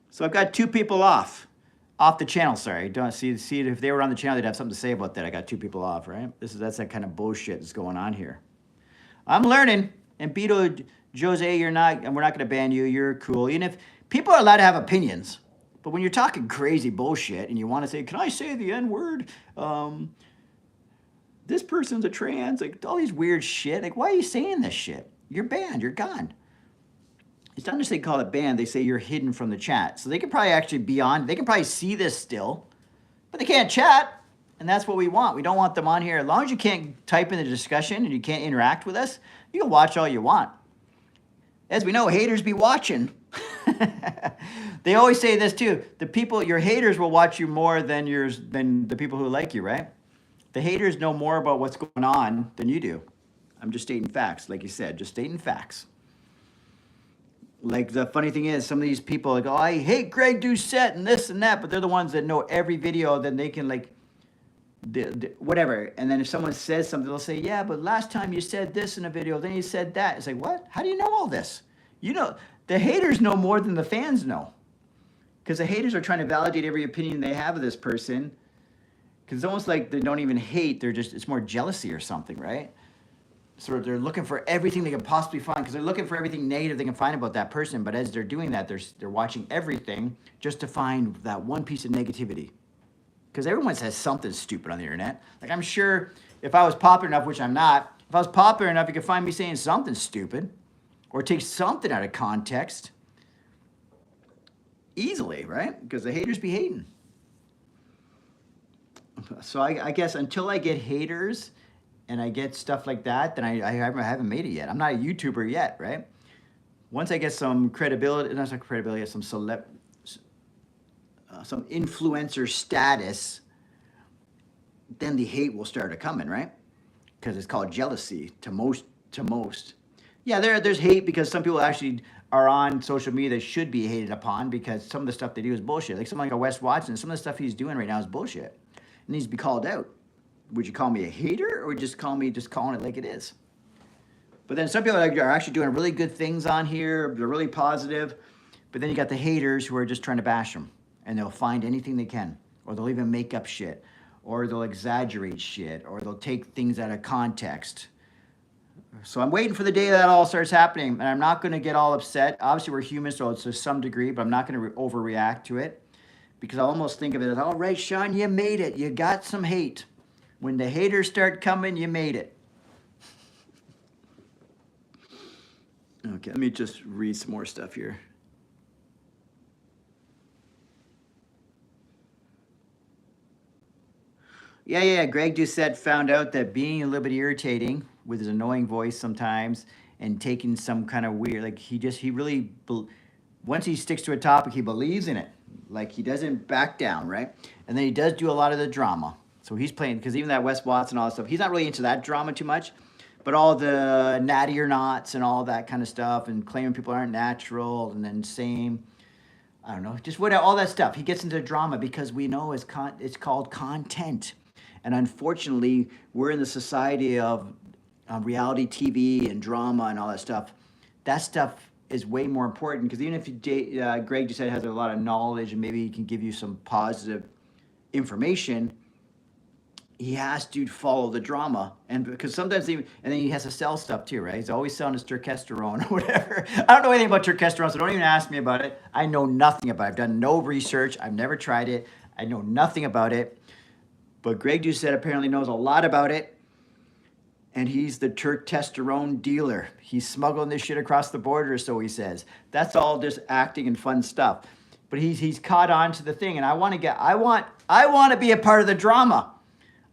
so I've got 2 people off the channel. Sorry, don't see if they were on the channel, they'd have something to say about that. I got 2 people off, right? That's that kind of bullshit that's going on here. I'm learning, and Beto Jose, you're not, and we're not going to ban you. You're cool. Even if people are allowed to have opinions, but when you're talking crazy bullshit and you want to say, "Can I say the N-word? This person's a trans," like all these weird shit. Like, why are you saying this shit? You're banned. You're gone. It's not just they call it banned, they say you're hidden from the chat. So they can probably actually be on, they can probably see this still, but they can't chat, and that's what we want. We don't want them on here. As long as you can't type in the discussion and you can't interact with us, you can watch all you want. As we know, haters be watching. They always say this too, your haters will watch you more than the people who like you, right? The haters know more about what's going on than you do. I'm just stating facts, like you said, just stating facts. Like the funny thing is, some of these people like, oh, I hate Greg Doucette and this and that, but they're the ones that know every video. Then they can like, whatever. And then if someone says something, they'll say, yeah, but last time you said this in a video, then you said that. It's like, what? How do you know all this? You know, the haters know more than the fans know, because the haters are trying to validate every opinion they have of this person. Because it's almost like they don't even hate; it's more jealousy or something, right? So they're looking for everything they can possibly find, because they're looking for everything negative they can find about that person. But as they're doing that, they're watching everything just to find that one piece of negativity. Because everyone says something stupid on the internet. Like I'm sure if I was popular enough, which I'm not, if I was popular enough, you could find me saying something stupid or take something out of context easily, right? Because the haters be hating. So I guess until I get haters and I get stuff like that, then I haven't made it yet. I'm not a YouTuber yet, right? Once I get some credibility, not some credibility, some influencer status, then the hate will start coming, right? Because it's called jealousy to most. Yeah, there's hate because some people actually are on social media that should be hated upon, because some of the stuff they do is bullshit. Like someone like a Wes Watson, some of the stuff he's doing right now is bullshit. It needs to be called out. Would you call me a hater, or would you just calling it like it is? But then some people are actually doing really good things on here. They're really positive. But then you got the haters who are just trying to bash them. And they'll find anything they can. Or they'll even make up shit. Or they'll exaggerate shit. Or they'll take things out of context. So I'm waiting for the day that all starts happening. And I'm not going to get all upset. Obviously, we're humans, so it's to some degree. But I'm not going to overreact to it. Because I almost think of it as, all right, Shaun, you made it. You got some hate. When the haters start coming, you made it. Okay, let me just read some more stuff here. Yeah. Greg Doucette found out that being a little bit irritating with his annoying voice sometimes and taking some kind of weird, like he really, once he sticks to a topic, he believes in it. Like he doesn't back down, right? And then he does do a lot of the drama. So he's playing, because even that Wes Watson and all that stuff, he's not really into that drama too much. But all the natty or nots and all that kind of stuff and claiming people aren't natural and then saying, I don't know, just all that stuff. He gets into drama because we know it's called content. And unfortunately, we're in the society of reality TV and drama and all that stuff. That stuff is way more important, because even if Greg just said has a lot of knowledge and maybe he can give you some positive information, he has to follow the drama, and because sometimes and then he has to sell stuff too, right? He's always selling his testosterone or whatever. I don't know anything about testosterone, so don't even ask me about it. I know nothing about it. I've done no research. I've never tried it. I know nothing about it. But Greg Doucette apparently knows a lot about it, and he's the testosterone dealer. He's smuggling this shit across the border, so he says. That's all just acting and fun stuff. But he's caught on to the thing, and I want to be a part of the drama.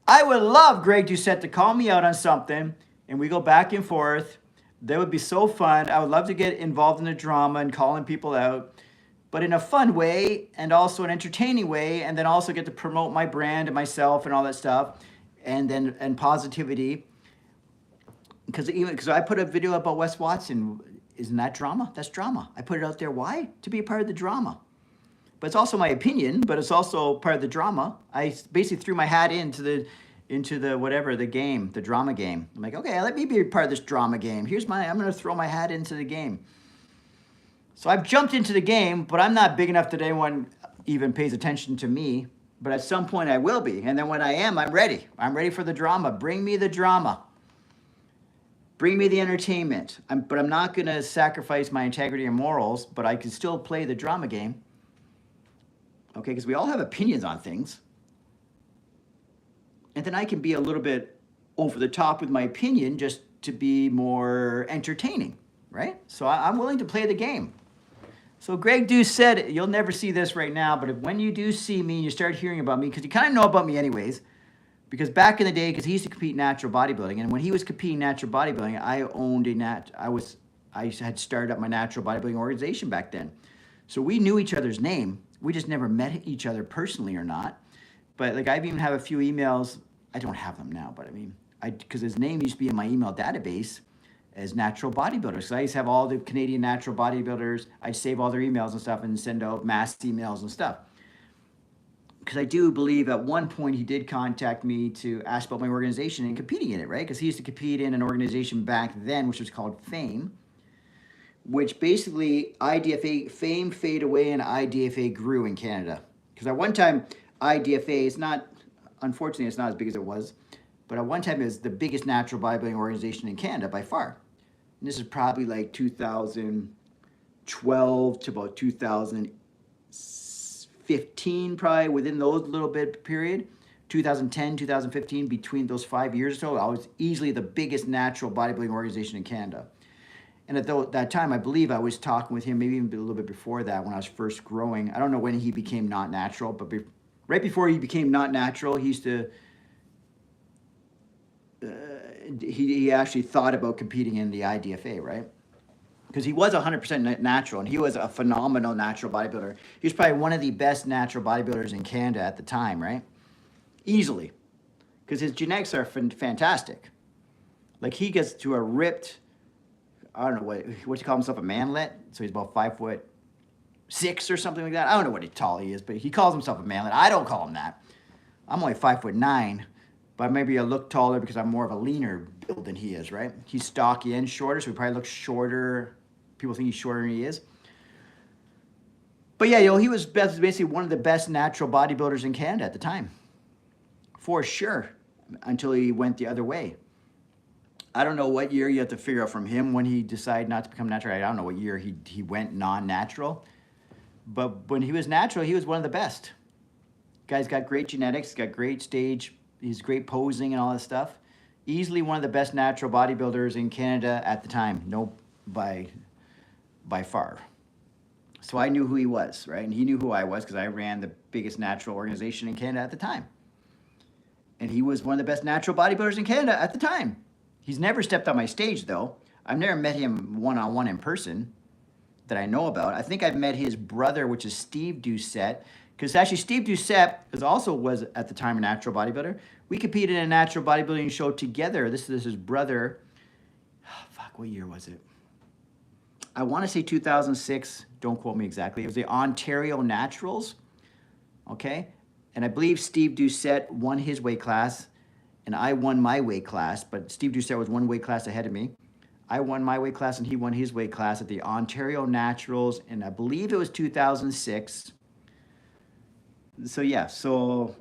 I would love Greg Doucette to call me out on something, and we go back and forth. That would be so fun. I would love to get involved in the drama and calling people out, but in a fun way and also an entertaining way, and then also get to promote my brand and myself and all that stuff, and positivity. Because I put a video about Wes Watson. Isn't that drama? That's drama. I put it out there. Why? To be a part of the drama. But it's also my opinion, but it's also part of the drama. I basically threw my hat into the game, the drama game. I'm like, okay, let me be a part of this drama game. I'm going to throw my hat into the game. So I've jumped into the game, but I'm not big enough that anyone even pays attention to me. But at some point I will be. And then when I am, I'm ready. I'm ready for the drama. Bring me the drama. Bring me the entertainment. But I'm not going to sacrifice my integrity and morals, but I can still play the drama game. Okay, because we all have opinions on things. And then I can be a little bit over the top with my opinion just to be more entertaining, right? So I'm willing to play the game. So Greg Doucette, you'll never see this right now, but when you do see me and you start hearing about me, because you kind of know about me anyways, because back in the day, because he used to compete natural bodybuilding, and when he was competing natural bodybuilding, I had started up my natural bodybuilding organization back then. So we knew each other's name. We just never met each other personally or not. But like I even have a few emails. I don't have them now, but I mean, because his name used to be in my email database as natural bodybuilders. So I used to have all the Canadian natural bodybuilders. I'd save all their emails and stuff and send out mass emails and stuff. Because I do believe at one point he did contact me to ask about my organization and competing in it, right? Because he used to compete in an organization back then, which was called Fame, which basically IDFA, Fame fade away and IDFA grew in Canada. Because at one time, IDFA is not, unfortunately, it's not as big as it was, but at one time it was the biggest natural bodybuilding organization in Canada by far. And this is probably like 2012 to about 2015, probably within those little bit period. 2010, 2015, between those 5 years or so, I was easily the biggest natural bodybuilding organization in Canada. And at that time, I believe I was talking with him, maybe even a little bit before that, when I was first growing. I don't know when he became not natural, but right before he became not natural, he used to, he actually thought about competing in the IDFA, right? Because he was 100% natural, and he was a phenomenal natural bodybuilder. He was probably one of the best natural bodybuilders in Canada at the time, right? Easily. Because his genetics are fantastic. Like, he gets to a ripped, I don't know what you call himself, a manlet. So he's about 5'6" or something like that. I don't know what tall he is, but he calls himself a manlet. I don't call him that. I'm only 5'9", but maybe I look taller because I'm more of a leaner build than he is, right? He's stocky and shorter, so he probably looks shorter. People think he's shorter than he is. But yeah, he was basically one of the best natural bodybuilders in Canada at the time. For sure, until he went the other way. I don't know what year you have to figure out from him when he decided not to become natural. I don't know what year he went non-natural. But when he was natural, he was one of the best. Guy's got great genetics, got great stage, he's great posing and all that stuff. Easily one of the best natural bodybuilders in Canada at the time. No, by by far. So I knew who he was, right? And he knew who I was because I ran the biggest natural organization in Canada at the time. And he was one of the best natural bodybuilders in Canada at the time. He's never stepped on my stage, though. I've never met him one-on-one in person that I know about. I think I've met his brother, which is Steve Doucette, because actually Steve Doucette was at the time a natural bodybuilder. We competed in a natural bodybuilding show together. This is his brother. Oh, fuck, what year was it? I want to say 2006. Don't quote me exactly. It was the Ontario Naturals, okay? And I believe Steve Doucette won his weight class, and I won my weight class, but Steve Doucette was one weight class ahead of me. I won my weight class, and he won his weight class at the Ontario Naturals, and I believe it was 2006. So, yeah, so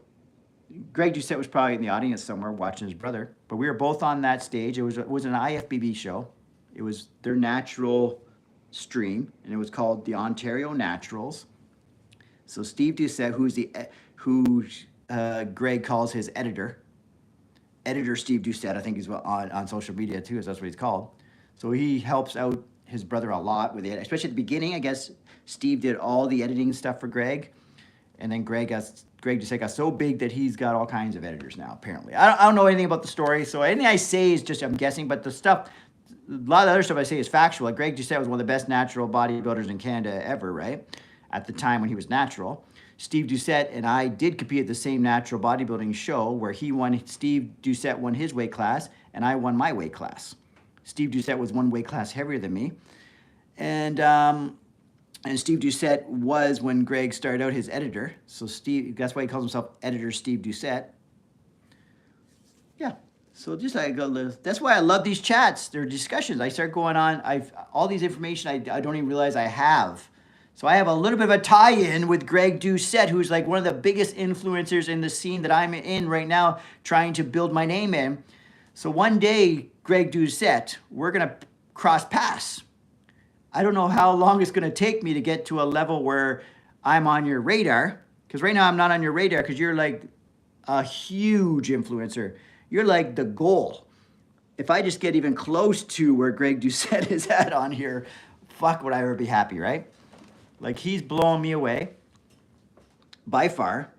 Greg Doucette was probably in the audience somewhere watching his brother, but we were both on that stage. It was an IFBB show. It was their natural stream, and it was called the Ontario Naturals. So Steve Doucette, who Greg calls his editor Steve Doucette, I think he's on social media too, that's what he's called. So he helps out his brother a lot with it, especially at the beginning. I guess Steve did all the editing stuff for Greg, and then Greg Doucette got so big that he's got all kinds of editors now, apparently. I don't know anything about the story, so anything I say is just, I'm guessing, but a lot of the other stuff I say is factual. Like Greg Doucette was one of the best natural bodybuilders in Canada ever, right? At the time when he was natural. Steve Doucette and I did compete at the same natural bodybuilding show where Steve Doucette won his weight class and I won my weight class. Steve Doucette was one weight class heavier than me. And Steve Doucette was, when Greg started out, his editor. So that's why he calls himself Editor Steve Doucette. Yeah. So that's why I love these chats. They're discussions. I start going on. All these information I don't even realize I have. So I have a little bit of a tie-in with Greg Doucette, who's like one of the biggest influencers in the scene that I'm in right now, trying to build my name in. So one day, Greg Doucette, we're going to cross paths. I don't know how long it's going to take me to get to a level where I'm on your radar, because right now I'm not on your radar because you're like a huge influencer. You're like the goal. If I just get even close to where Greg Doucette is at on here, fuck, would I ever be happy, right? Like, he's blowing me away by far.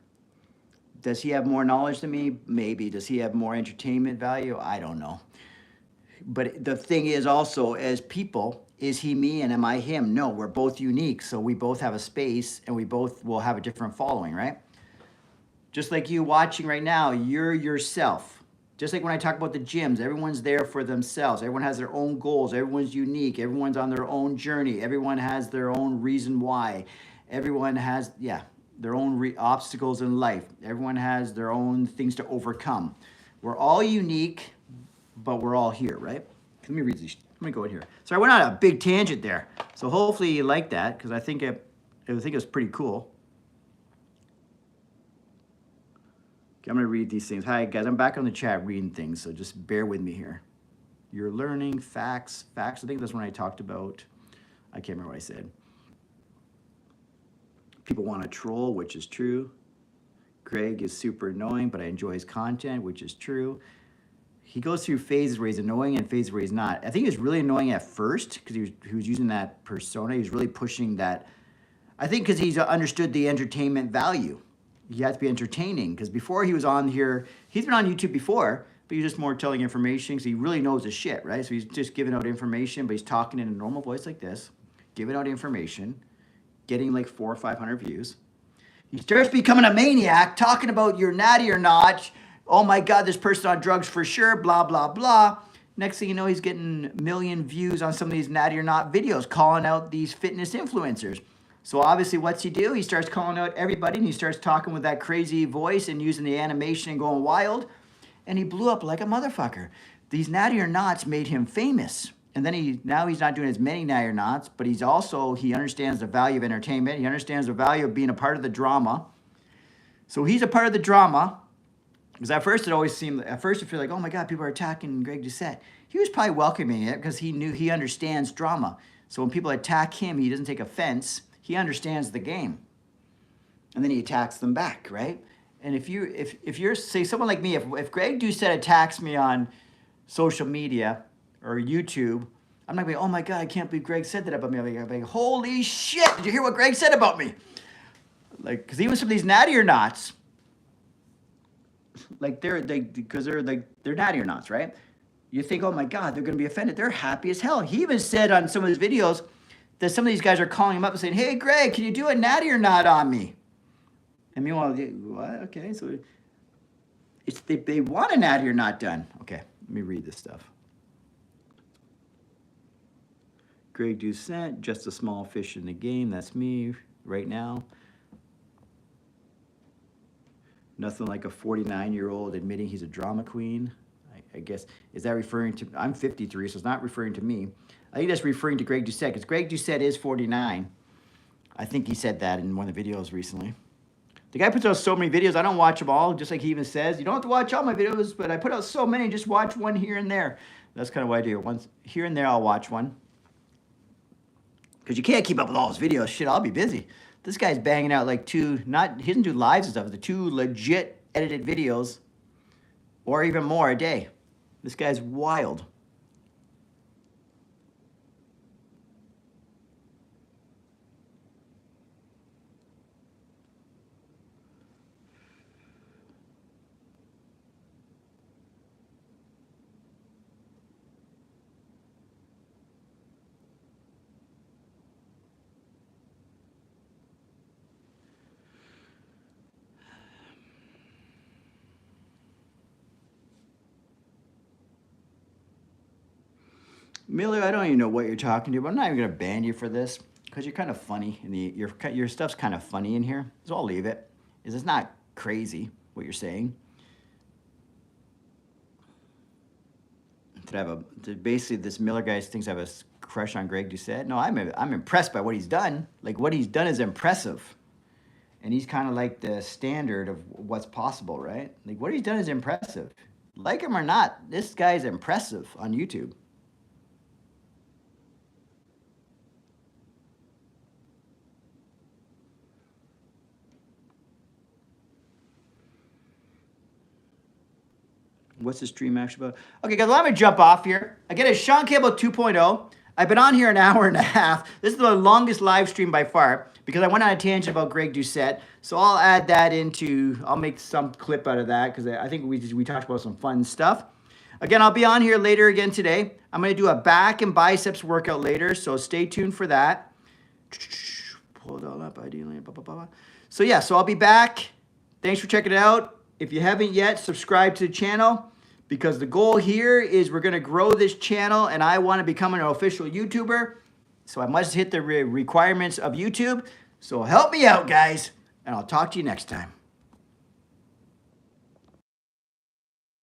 Does he have more knowledge than me? Maybe. Does he have more entertainment value? I don't know. But the thing is also, as people, is he me and am I him? No, we're both unique. So we both have a space and we both will have a different following, right? Just like you watching right now, you're yourself. Just like when I talk about the gyms, everyone's there for themselves. Everyone has their own goals. Everyone's unique. Everyone's on their own journey. Everyone has their own reason why. Everyone has, their own obstacles in life. Everyone has their own things to overcome. We're all unique, but we're all here, right? Let me read these. Let me go in here. So I went on a big tangent there. So hopefully you like that, because I think it was pretty cool. Okay, I'm going to read these things. Hi, guys. I'm back on the chat reading things, so just bear with me here. You're learning facts. I think that's when I talked about, I can't remember what I said. People want to troll, which is true. Greg is super annoying, but I enjoy his content, which is true. He goes through phases where he's annoying and phases where he's not. I think he was really annoying at first because he was using that persona. He was really pushing that. I think because he's understood the entertainment value. You have to be entertaining, because before he was on here, he's been on YouTube before, but he's just more telling information because he really knows his shit, right? So he's just giving out information, but he's talking in a normal voice like this, giving out information, getting like 400 or 500 views. He starts becoming a maniac, talking about you're natty or not. Oh my God, this person on drugs for sure, blah, blah, blah. Next thing you know, he's getting 1 million views on some of these natty or not videos, calling out these fitness influencers. So obviously, what's he do? He starts calling out everybody, and he starts talking with that crazy voice and using the animation and going wild. And he blew up like a motherfucker. These natty or nots made him famous. And then now he's not doing as many natty or nots, but he understands the value of entertainment. He understands the value of being a part of the drama. So he's a part of the drama. Because at first you feel like, oh my God, people are attacking Greg Doucette. He was probably welcoming it because he understands drama. So when people attack him, he doesn't take offense. He understands the game. And then he attacks them back, right? And if you're, say, someone like me, if Greg Doucette attacks me on social media or YouTube, I'm not going, oh my God, I can't believe Greg said that about me. I'm like, holy shit, did you hear what Greg said about me? Like, because even some of these natty or nots, like because they're natty or nots, right? You think, oh my God, they're going to be offended. They're happy as hell. He even said on some of his videos that some of these guys are calling him up and saying, hey, Greg, can you do a natty or not on me? And meanwhile, what? Okay, so they want a natty or not done. Okay, let me read this stuff. Greg Doucette, just a small fish in the game. That's me right now. Nothing like a 49-year-old admitting he's a drama queen. I guess, is that referring to, I'm 53, so it's not referring to me. I think that's referring to Greg Doucette, because Greg Doucette is 49. I think he said that in one of the videos recently. The guy puts out so many videos, I don't watch them all, just like he even says. You don't have to watch all my videos, but I put out so many, just watch one here and there. That's kind of what I do. Once here and there, I'll watch one. Because you can't keep up with all his videos. Shit, I'll be busy. This guy's banging out like he doesn't do lives and stuff. The 2 legit edited videos, or even more a day. This guy's wild. Miller, I don't even know what you're talking to, but I'm not even going to ban you for this because you're kind of funny. Your stuff's kind of funny in here, so I'll leave it. It's not crazy what you're saying. Basically, this Miller guy thinks I have a crush on Greg Doucette. No, I'm impressed by what he's done. Like, what he's done is impressive. And he's kind of like the standard of what's possible, right? Like, what he's done is impressive. Like him or not, this guy's impressive on YouTube. What's the stream actually about? Okay, guys, let me jump off here. Again, it's Shaun Campbell 2.0. I've been on here an hour and a half. This is the longest live stream by far because I went on a tangent about Greg Doucette. So I'll add that I'll make some clip out of that because I think we talked about some fun stuff. Again, I'll be on here later again today. I'm going to do a back and biceps workout later, so stay tuned for that. Pull it all up, ideally. Blah, blah, blah. So yeah, so I'll be back. Thanks for checking it out. If you haven't yet, subscribe to the channel because the goal here is we're going to grow this channel and I want to become an official YouTuber. So I must hit the requirements of YouTube. So help me out, guys, and I'll talk to you next time.